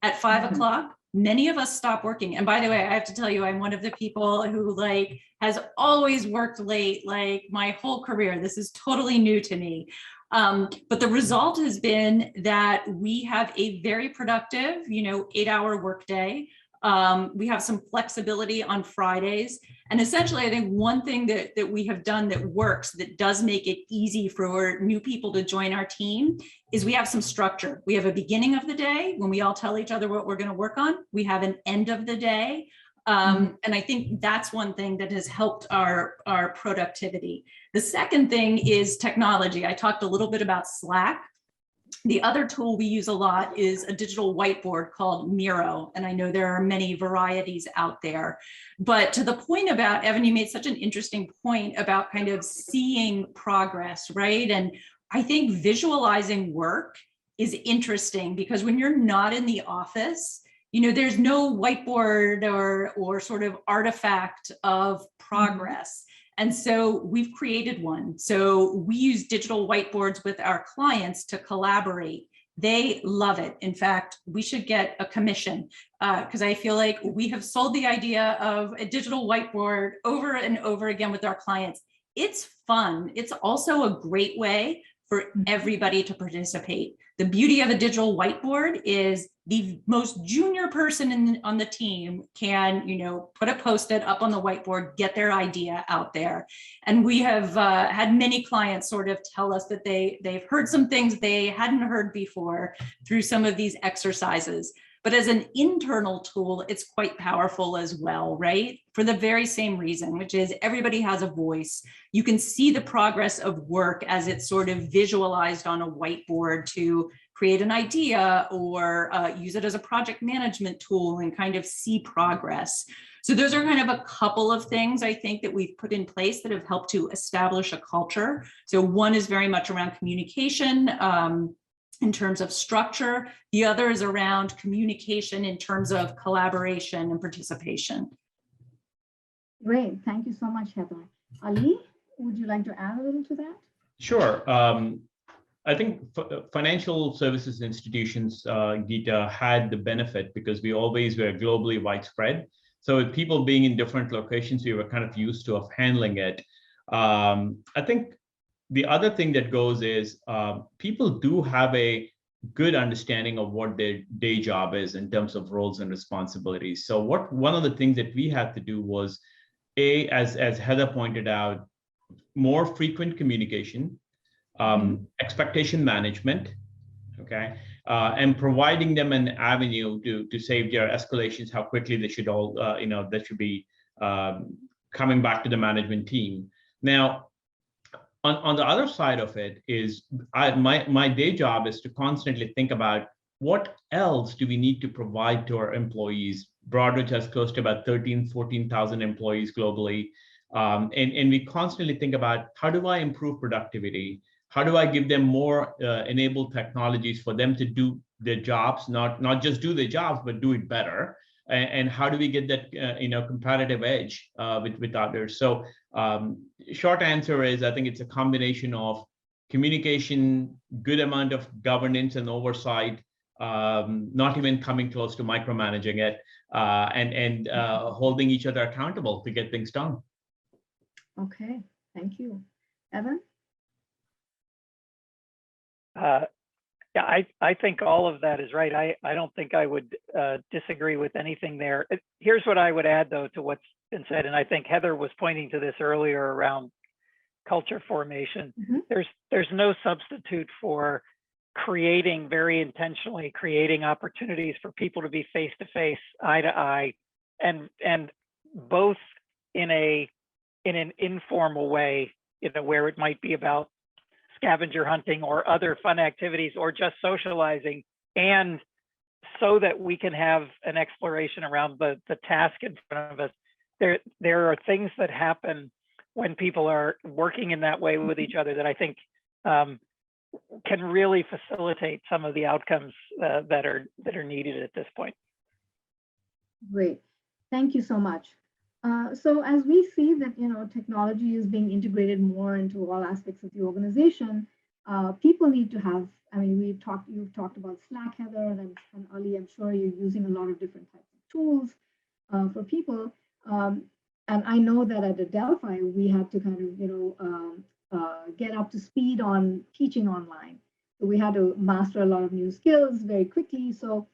At 5 o'clock, many of us stop working. And by the way, I have to tell you, I'm one of the people who has always worked late, my whole career. This is totally new to me. But the result has been that we have a very productive, 8-hour workday. We have some flexibility on Fridays. And essentially, I think one thing that we have done that works, that does make it easy for new people to join our team, is we have some structure. We have a beginning of the day when we all tell each other what we're going to work on. We have an end of the day. And I think that's one thing that has helped our productivity. The second thing is technology. I talked a little bit about Slack. The other tool we use a lot is a digital whiteboard called Miro. And I know there are many varieties out there. But to the point about, Evan, you made such an interesting point about kind of seeing progress, right? And I think visualizing work is interesting, because when you're not in the office, there's no whiteboard or sort of artifact of progress. And so we've created one. So we use digital whiteboards with our clients to collaborate. They love it. In fact, we should get a commission, because I feel like we have sold the idea of a digital whiteboard over and over again with our clients. It's fun. It's also a great way for everybody to participate. The beauty of a digital whiteboard is the most junior person on the team can, put a Post-it up on the whiteboard, get their idea out there. And we have had many clients sort of tell us that they've heard some things they hadn't heard before through some of these exercises. But as an internal tool, it's quite powerful as well, right? For the very same reason, which is everybody has a voice. You can see the progress of work as it's sort of visualized on a whiteboard to create an idea or use it as a project management tool and kind of see progress. So those are kind of a couple of things I think that we've put in place that have helped to establish a culture. So one is very much around communication, in terms of structure. The other is around communication in terms of collaboration and participation. Great, thank you so much, Heather. Ali, would you like to add a little to that? Sure. I think financial services institutions, Geeta, had the benefit because we always were globally widespread. So with people being in different locations, we were kind of used to handling it. I think the other thing that goes is people do have a good understanding of what their day job is in terms of roles and responsibilities. So one of the things that we had to do was, as Heather pointed out, more frequent communication, expectation management, okay, and providing them an avenue to save their escalations, how quickly they should all, that should be coming back to the management team. Now, on the other side of it is my day job is to constantly think about what else do we need to provide to our employees. Broadridge has close to about 14,000 employees globally. And we constantly think about how do I improve productivity? How do I give them more enabled technologies for them to do their jobs, not just do their jobs, but do it better? And how do we get that competitive edge with others? So short answer is I think it's a combination of communication, good amount of governance and oversight, not even coming close to micromanaging it, and holding each other accountable to get things done. Okay, thank you. Evan? Yeah, I think all of that is right. I don't think I would disagree with anything there. Here's what I would add, though, to what's been said, and I think Heather was pointing to this earlier around culture formation. There's no substitute for very intentionally creating opportunities for people to be face to face, eye to eye, and both in an informal way, where it might be about scavenger hunting or other fun activities or just socializing, and so that we can have an exploration around the task in front of us. There are things that happen when people are working in that way with each other that I think can really facilitate some of the outcomes that are needed at this point. Great, thank you so much. So as we see that technology is being integrated more into all aspects of the organization, people need to have. You've talked about Slack, Heather, and Ali, I'm sure you're using a lot of different types of tools for people. And I know that at Adelphi we had to kind of get up to speed on teaching online. So we had to master a lot of new skills very quickly. So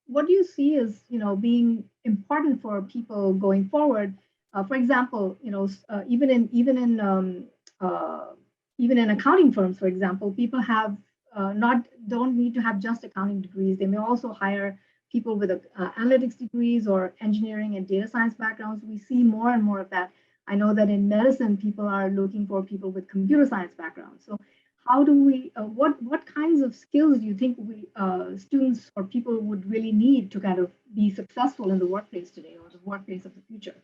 what do you see as being important for people going forward? For example, even in accounting firms, for example, people have don't need to have just accounting degrees. They may also hire people with analytics degrees or engineering and data science backgrounds. We see more and more of that. I know that in medicine, people are looking for people with computer science backgrounds. So how do we, what kinds of skills do you think students or people would really need to kind of be successful in the workplace today or the workplace of the future?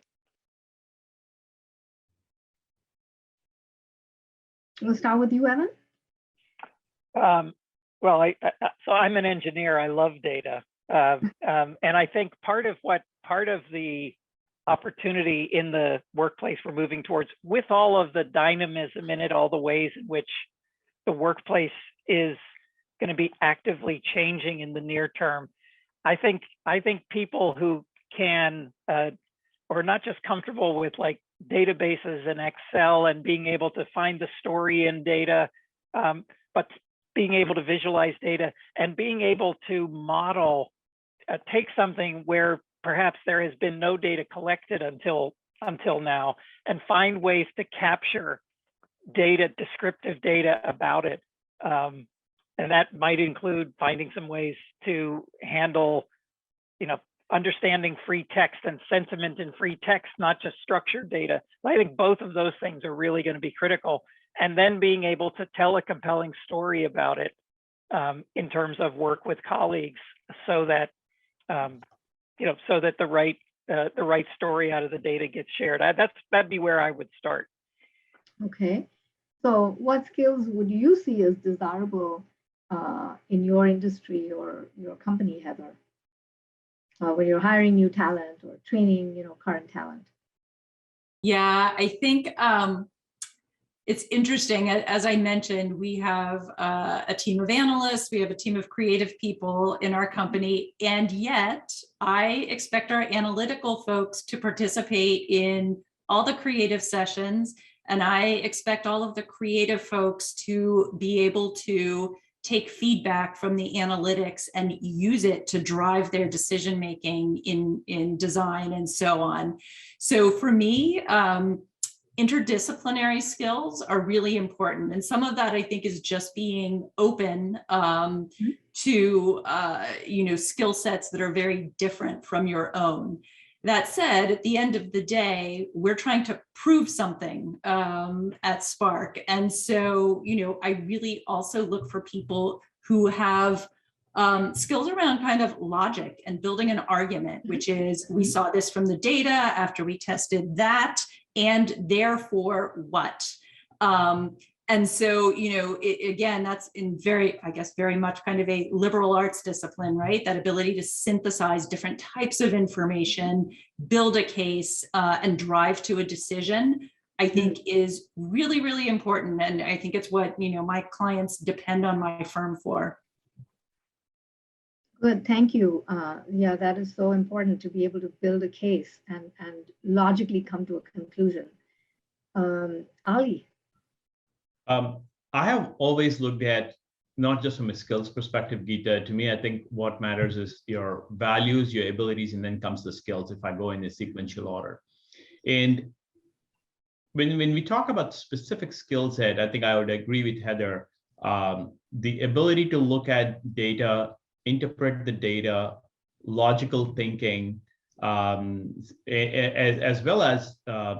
We'll start with you, Evan. Well, so I'm an engineer. I love data. And I think part of the opportunity in the workplace we're moving towards, with all of the dynamism in it, all the ways in which the workplace is going to be actively changing in the near term, I think people who can or not just comfortable with like databases in Excel and being able to find the story in data, but being able to visualize data and being able to model, take something where perhaps there has been no data collected until now, and find ways to capture data, descriptive data about it. And that might include finding some ways to handle, understanding free text and sentiment in free text, not just structured data. I think both of those things are really going to be critical. And then being able to tell a compelling story about it in terms of work with colleagues, so that so that the right story out of the data gets shared. That'd be where I would start. Okay. So what skills would you see as desirable in your industry or your company, Heather, when you're hiring new talent or training, current talent? Yeah, I think it's interesting. As I mentioned, we have a team of analysts, we have a team of creative people in our company, and yet I expect our analytical folks to participate in all the creative sessions, and I expect all of the creative folks to be able to take feedback from the analytics and use it to drive their decision making in design and so on. So for me, interdisciplinary skills are really important. And some of that, I think, is just being open to skill sets that are very different from your own. That said, at the end of the day, we're trying to prove something at Spark. And so, I really also look for people who have skills around kind of logic and building an argument, which is, we saw this from the data after we tested that, and therefore what? And so, again, that's in very much kind of a liberal arts discipline, right? That ability to synthesize different types of information, build a case, and drive to a decision, I think is really, really important. And I think it's what, my clients depend on my firm for. Good, thank you. Yeah, that is so important, to be able to build a case and logically come to a conclusion. Ali. I have always looked at, not just from a skills perspective, Geeta. To me, I think what matters is your values, your abilities, and then comes the skills, if I go in a sequential order. And when we talk about specific skill set, I think I would agree with Heather. The ability to look at data, interpret the data, logical thinking, as well as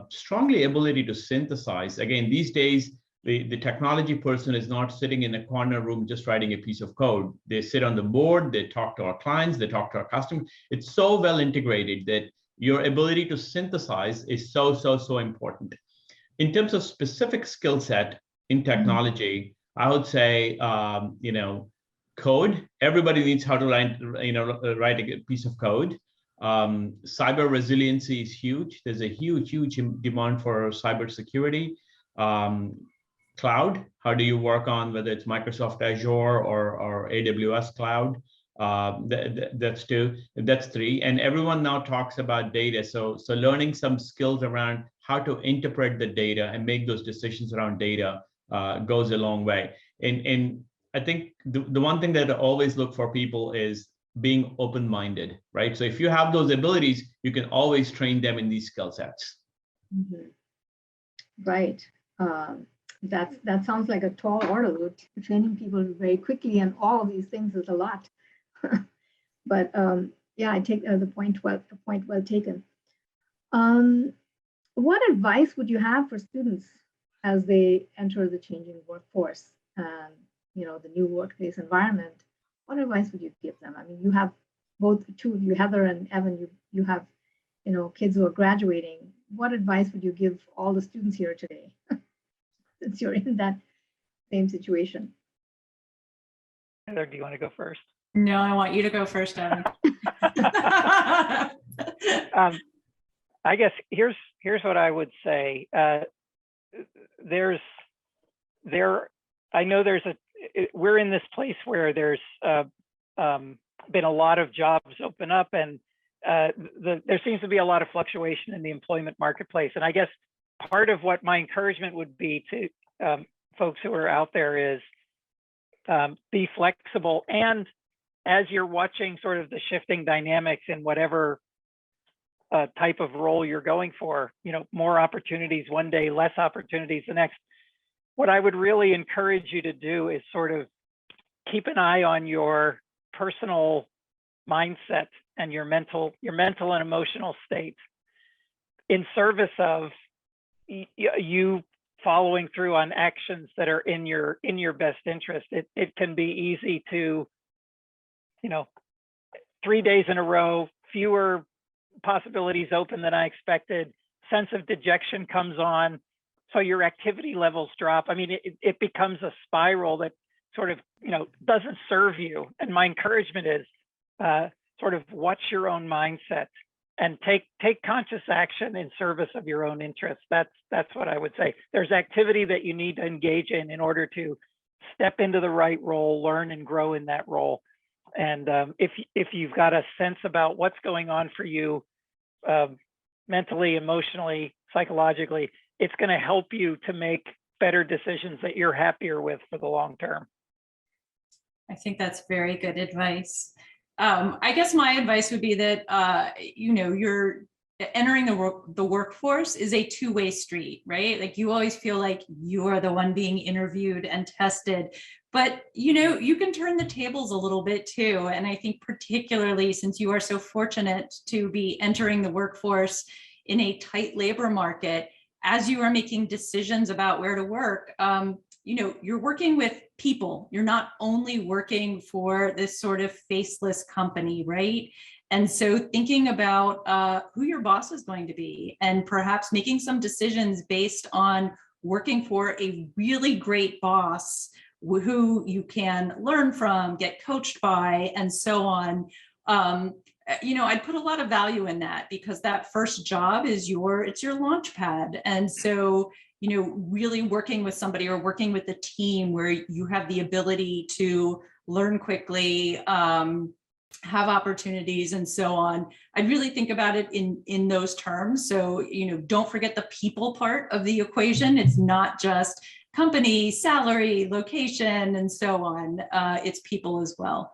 strongly ability to synthesize. Again, these days, the technology person is not sitting in a corner room just writing a piece of code. They sit on the board, they talk to our clients, they talk to our customers. It's so well integrated that your ability to synthesize is so important. In terms of specific skill set in technology, I would say, code. Everybody needs how to write a piece of code. Cyber resiliency is huge. There's a huge demand for cybersecurity. Cloud, how do you work on, whether it's Microsoft Azure or AWS cloud? That's two, that's three. And everyone now talks about data. So learning some skills around how to interpret the data and make those decisions around data goes a long way. And I think the one thing that I always look for people is being open-minded, right? So if you have those abilities, you can always train them in these skill sets. Right. That sounds like a tall order. Training people very quickly and all of these things is a lot. But yeah, I take the point well taken. What advice would you have for students as they enter the changing workforce and the new workplace environment? What advice would you give them? I mean, you have both, two of you, Heather and Evan, you have kids who are graduating. What advice would you give all the students here today, since you're in that same situation? Heather, do you want to go first? No, I want you to go first, Evan. I guess here's what I would say. I know we're in this place where there's been a lot of jobs open up, and there seems to be a lot of fluctuation in the employment marketplace. And I guess part of what my encouragement would be to folks who are out there is be flexible. And as you're watching sort of the shifting dynamics in whatever type of role you're going for, more opportunities one day, less opportunities the next. What I would really encourage you to do is sort of keep an eye on your personal mindset and your mental and emotional state in service of you following through on actions that are in your best interest. It can be easy to, 3 days in a row, fewer possibilities open than I expected, sense of dejection comes on, so your activity levels drop. I mean, it becomes a spiral that sort of, doesn't serve you. And my encouragement is sort of watch your own mindset and take conscious action in service of your own interests. That's what I would say. There's activity that you need to engage in order to step into the right role, learn and grow in that role. And if you've got a sense about what's going on for you mentally, emotionally, psychologically, it's going to help you to make better decisions that you're happier with for the long term. I think that's very good advice. I guess my advice would be that, you're entering the workforce is a two-way street, right? Like you always feel like you are the one being interviewed and tested, but you can turn the tables a little bit too. And I think particularly since you are so fortunate to be entering the workforce in a tight labor market, as you are making decisions about where to work, you're working with people. You're not only working for this sort of faceless company, right? And so thinking about who your boss is going to be and perhaps making some decisions based on working for a really great boss who you can learn from, get coached by, and so on. I'd put a lot of value in that because that first job is it's your launch pad. And so, really working with somebody or working with a team where you have the ability to learn quickly, have opportunities and so on. I'd really think about it in those terms. So, don't forget the people part of the equation. It's not just company, salary, location, and so on. It's people as well.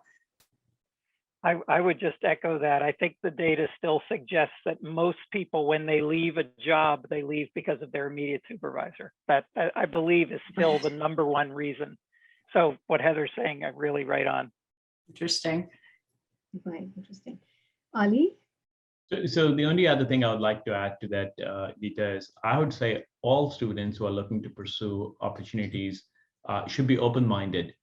I would just echo that. I think the data still suggests that most people, when they leave a job, they leave because of their immediate supervisor. That I believe is still the number one reason. So what Heather's saying, I'm really right on. Interesting. Right, interesting. Ali? So the only other thing I would like to add to that, Dita, is I would say all students who are looking to pursue opportunities should be open-minded.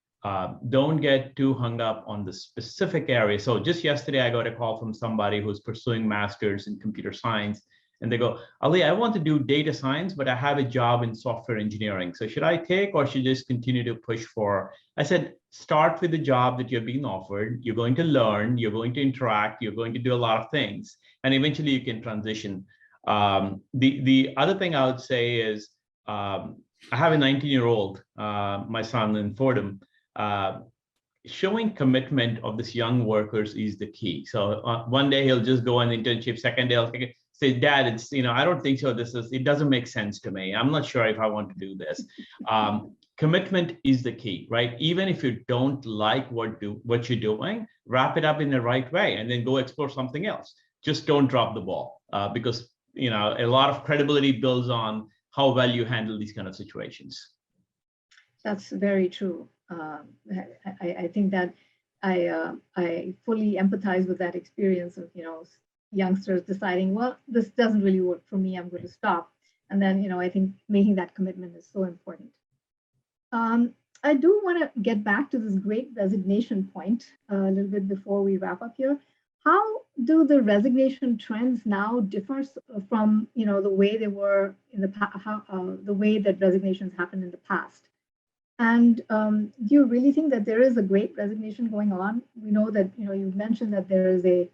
Don't get too hung up on the specific area. So just yesterday, I got a call from somebody who's pursuing master's in computer science. And they go, Ali, I want to do data science, but I have a job in software engineering. So should I take or should I just continue to push for? I said, start with the job that you're being offered. You're going to learn, you're going to interact, you're going to do a lot of things. And eventually you can transition. The other thing I would say is, I have a 19-year-old, my son in Fordham. Showing commitment of this young workers is the key. So one day he'll just go on internship, second day he'll say, Dad, it's, I don't think so. It doesn't make sense to me. I'm not sure if I want to do this. Commitment is the key, right? Even if you don't like what you're doing, wrap it up in the right way and then go explore something else. Just don't drop the ball because, a lot of credibility builds on how well you handle these kind of situations. That's very true. I think that I fully empathize with that experience of, youngsters deciding, well, this doesn't really work for me, I'm going to stop. And then, I think making that commitment is so important. I do want to get back to this great resignation point a little bit before we wrap up here. How do the resignation trends now differ from, the way they were in the past, the way that resignations happened in the past? And do you really think that there is a great resignation going on? We know that, you've mentioned that there is a,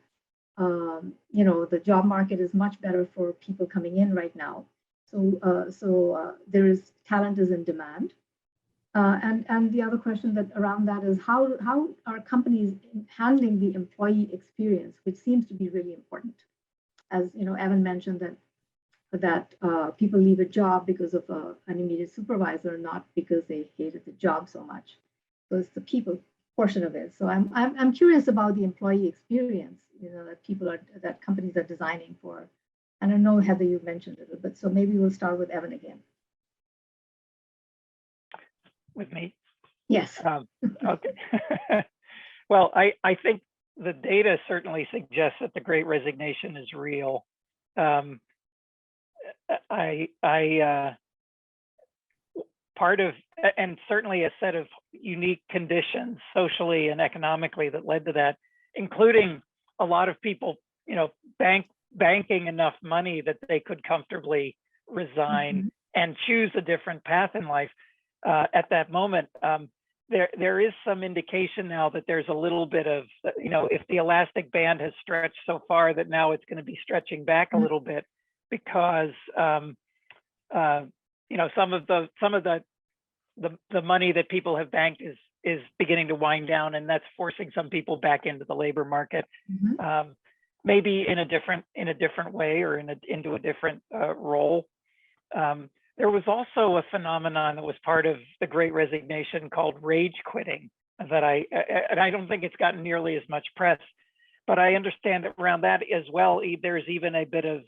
the job market is much better for people coming in right now. So, there is talent is in demand. And the other question that around that is how are companies handling the employee experience, which seems to be really important. As you know, Evan mentioned that people leave a job because of an immediate supervisor, not because they hated the job so much. So it's the people portion of it. So I'm curious about the employee experience, you know, that companies are designing for. And I know, Heather, you mentioned it, but so maybe we'll start with Evan again. With me? Yes. Okay. Well, I think the data certainly suggests that the Great Resignation is real. Part of, and certainly a set of unique conditions socially and economically that led to that, including a lot of people, you know, banking enough money that they could comfortably resign and choose a different path in life. At that moment, there is some indication now that there's a little bit of, you know, if the elastic band has stretched so far that now it's going to be stretching back a little bit, because you know, some of the money that people have banked is beginning to wind down, and that's forcing some people back into the labor market, maybe in a different way or into a different role. There was also a phenomenon that was part of the Great Resignation called rage quitting that and I don't think it's gotten nearly as much press, but I understand that around that as well, there's even a bit of,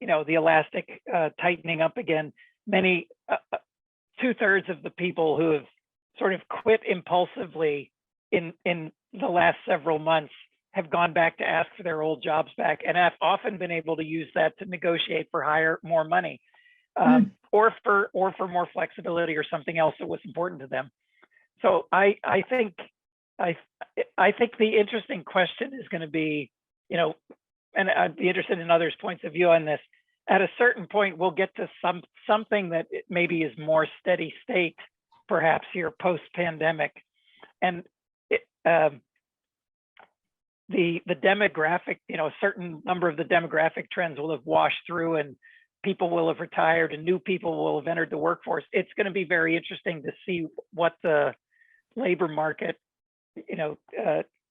you know, the elastic tightening up again. Many, 2/3 of the people who have sort of quit impulsively in the last several months have gone back to ask for their old jobs back, and have often been able to use that to negotiate for more money. Or for more flexibility or something else that was important to them. So I think the interesting question is going to be, you know, and I'd be interested in others' points of view on this. At a certain point, we'll get to something that maybe is more steady state, perhaps here post-pandemic, and the demographic, you know, a certain number of the demographic trends will have washed through, and people will have retired and new people will have entered the workforce. It's going to be very interesting to see what the labor market, you know,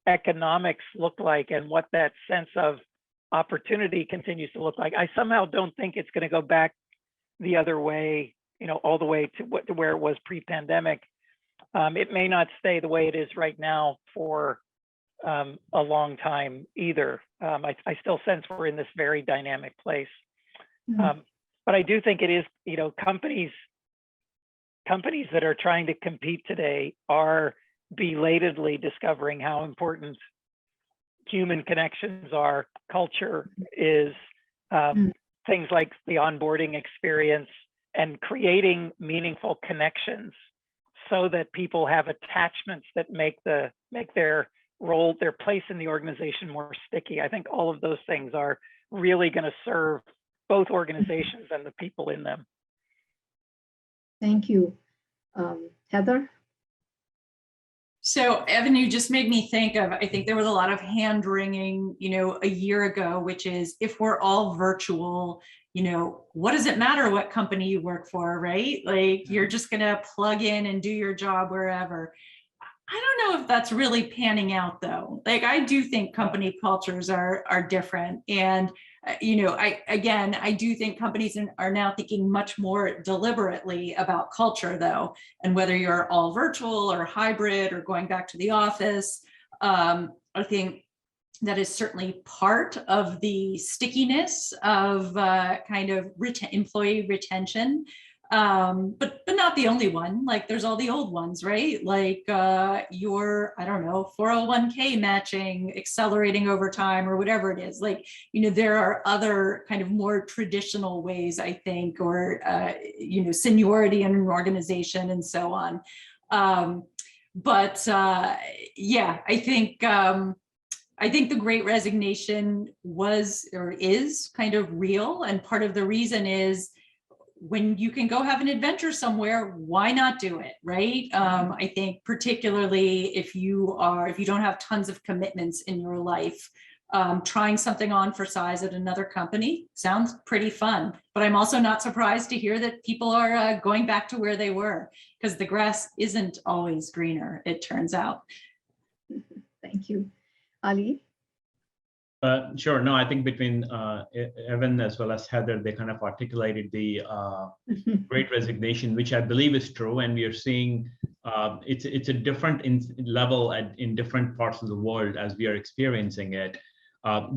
economics look like, and what that sense of opportunity continues to look like. I somehow don't think it's going to go back the other way, you know, all the way to where it was pre-pandemic. It may not stay the way it is right now for a long time either. I still sense we're in this very dynamic place. But I do think it is, you know, companies that are trying to compete today are belatedly discovering how important human connections are, culture is, things like the onboarding experience, and creating meaningful connections so that people have attachments that make their role, their place in the organization more sticky. I think all of those things are really going to serve both organizations and the people in them. Thank you. Heather? So Evan, you just made me think of, I think there was a lot of hand wringing, you know, a year ago, which is, if we're all virtual, you know, what does it matter what company you work for, right? Like, you're just going to plug in and do your job wherever. I don't know if that's really panning out though. Like, I do think company cultures are different. And, you know, I do think companies are now thinking much more deliberately about culture though. And whether you're all virtual or hybrid or going back to the office, I think that is certainly part of the stickiness of kind of employee retention. But not the only one. Like, there's all the old ones, right? Like your, I don't know, 401k matching, accelerating over time, or whatever it is. Like, you know, there are other kind of more traditional ways, I think, or you know, seniority in an organization and so on. Yeah, I think the Great Resignation was, or is, kind of real, and part of the reason is, when you can go have an adventure somewhere, why not do it, right? I think particularly if you don't have tons of commitments in your life, trying something on for size at another company sounds pretty fun, but I'm also not surprised to hear that people are going back to where they were, because the grass isn't always greener, it turns out. Thank you. Ali? Sure. No, I think between Evan as well as Heather, they kind of articulated the Great Resignation, which I believe is true, and we are seeing it's a different level in different parts of the world as we are experiencing it.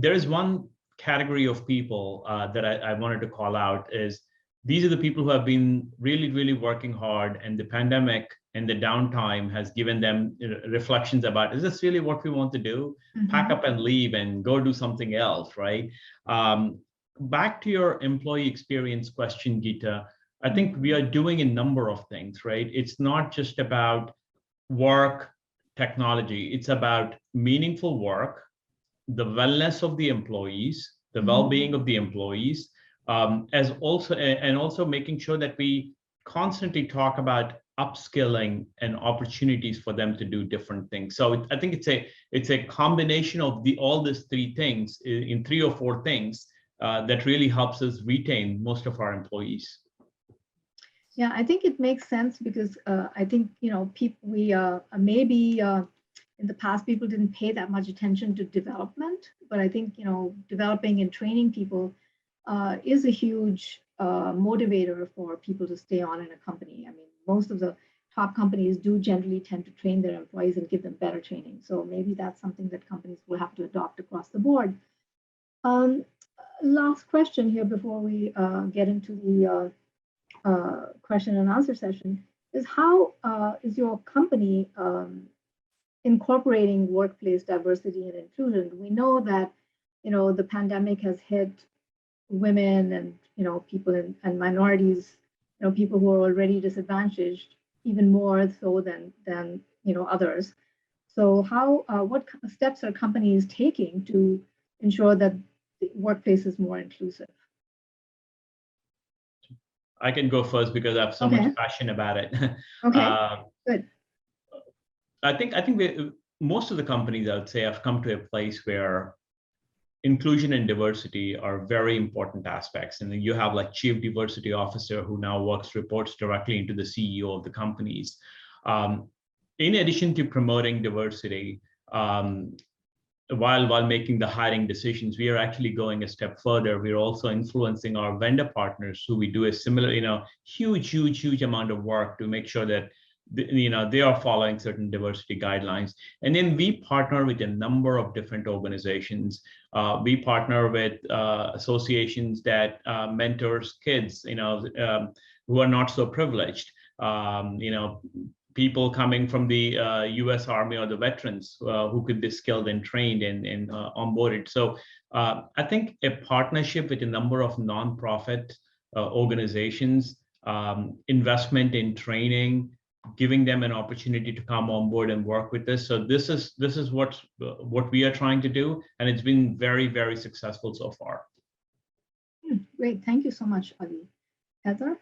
There is one category of people that I wanted to call out is these are the people who have been really, really working hard, and the pandemic and the downtime has given them reflections about, is this really what we want to do? Pack up and leave and go do something else, right? Back to your employee experience question, Geeta, I think we are doing a number of things, right? It's not just about work technology, it's about meaningful work, the wellness of the employees, the well-being of the employees, as also, and also making sure that we constantly talk about upskilling and opportunities for them to do different things. So I think it's a combination of all these three things, in 3 or 4 things, that really helps us retain most of our employees. Yeah, I think it makes sense because I think, maybe in the past, people didn't pay that much attention to development, but I think, developing and training people is a huge motivator for people to stay on in a company. I mean, most of the top companies do generally tend to train their employees and give them better training. So maybe that's something that companies will have to adopt across the board. Last question here before we get into the question and answer session is how is your company incorporating workplace diversity and inclusion? We know that, the pandemic has hit women and, people and minorities, people who are already disadvantaged even more so than others. So what steps are companies taking to ensure that the workplace is more inclusive? I can go first because I have so much passion about it. Okay, good. I think most of the companies, I would say, have come to a place where inclusion and diversity are very important aspects. And then you have like chief diversity officer who now reports directly into the CEO of the companies. In addition to promoting diversity, while making the hiring decisions, we are actually going a step further. We're also influencing our vendor partners who we do a similar, huge amount of work to make sure that they are following certain diversity guidelines. And then we partner with a number of different organizations. We partner with associations that mentors kids, who are not so privileged. People coming from the U.S. Army or the veterans who could be skilled and trained and onboarded. So I think a partnership with a number of nonprofit organizations, investment in training, giving them an opportunity to come on board and work with us. So this is what we are trying to do, and it's been very, very successful so far. Great, thank you so much, Ali. Heather?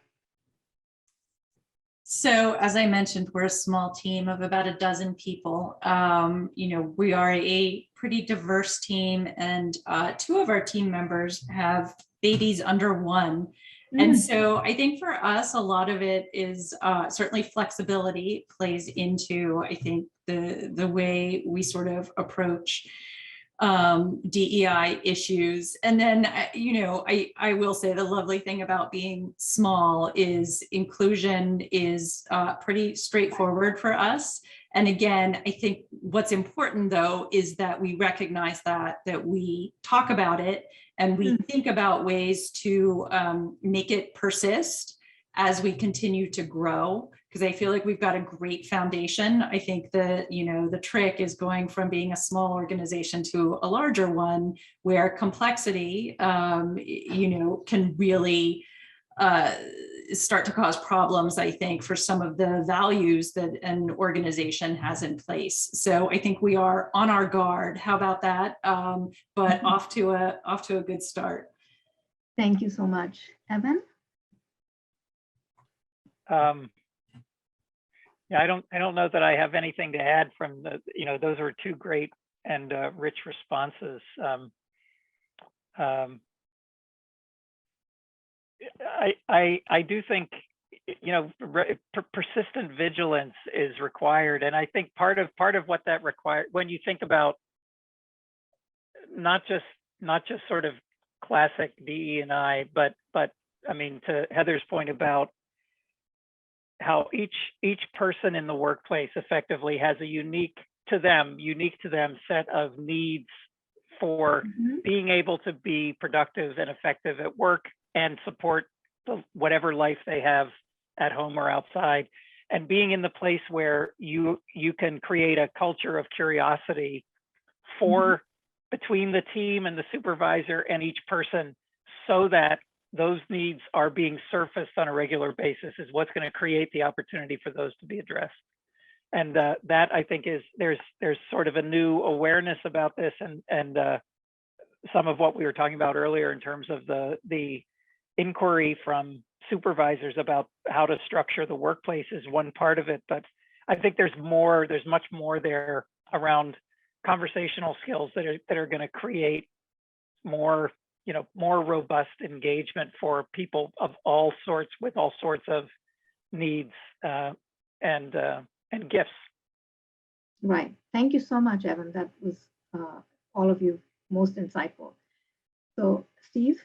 So as I mentioned, we're a small team of about a dozen people. We are a pretty diverse team, and 2 of our team members have babies under 1. And so I think for us, a lot of it is certainly flexibility plays into, I think, the way we sort of approach DEI issues. And then, I will say the lovely thing about being small is inclusion is pretty straightforward for us. And again, I think what's important though is that we recognize that we talk about it and we think about ways to make it persist as we continue to grow, because I feel like we've got a great foundation. I think that, the trick is going from being a small organization to a larger one where complexity, can really start to cause problems, I think, for some of the values that an organization has in place. So I think we are on our guard. How about that? But off to a good start. Thank you so much. Evan? Yeah, I don't know that I have anything to add from those are 2 great rich responses. I do think, you know, persistent vigilance is required, and I think part of what that requires, when you think about not just sort of classic DE&I, but I mean, to Heather's point about how each person in the workplace effectively has a unique to them set of needs for being able to be productive and effective at work and support whatever life they have at home or outside, and being in the place where you can create a culture of curiosity for between the team and the supervisor and each person, so that those needs are being surfaced on a regular basis is what's going to create the opportunity for those to be addressed. And that, I think, is there's sort of a new awareness about this, and some of what we were talking about earlier in terms of the inquiry from supervisors about how to structure the workplace is one part of it. But I think there's much more there around conversational skills that are going to create more, you know, more robust engagement for people of all sorts, with all sorts of needs and gifts. Right. Thank you so much, Evan. That was all of you most insightful. So, Steve,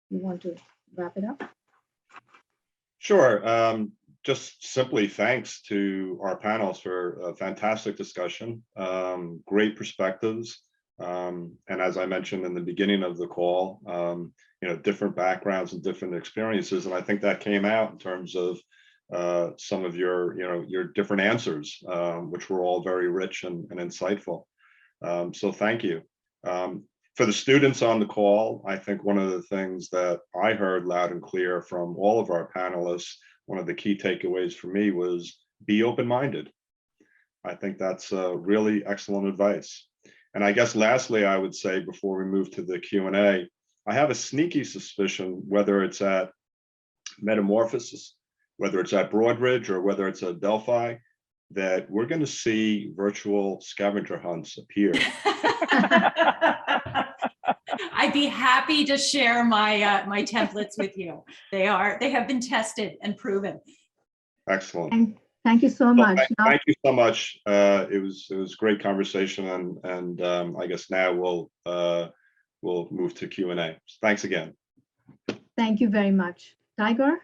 you want to wrap it up? Sure. Just simply thanks to our panels for a fantastic discussion, great perspectives. And as I mentioned in the beginning of the call, you know, different backgrounds and different experiences. And I think that came out in terms of some of your, you know, your different answers, which were all very rich and insightful. So thank you. For the students on the call, I think one of the things that I heard loud and clear from all of our panelists, one of the key takeaways for me was be open-minded. I think that's really excellent advice. And I guess lastly, I would say before we move to the Q&A, I have a sneaky suspicion, whether it's at Metamorphosis, whether it's at Broadridge, or whether it's at Adelphi, that we're going to see virtual scavenger hunts appear. I'd be happy to share my my templates with you. They have been tested and proven. Excellent. And thank you so much. Thank you so much. It was great conversation, and I guess now we'll move to Q&A. Thanks again. Thank you very much. Tiger,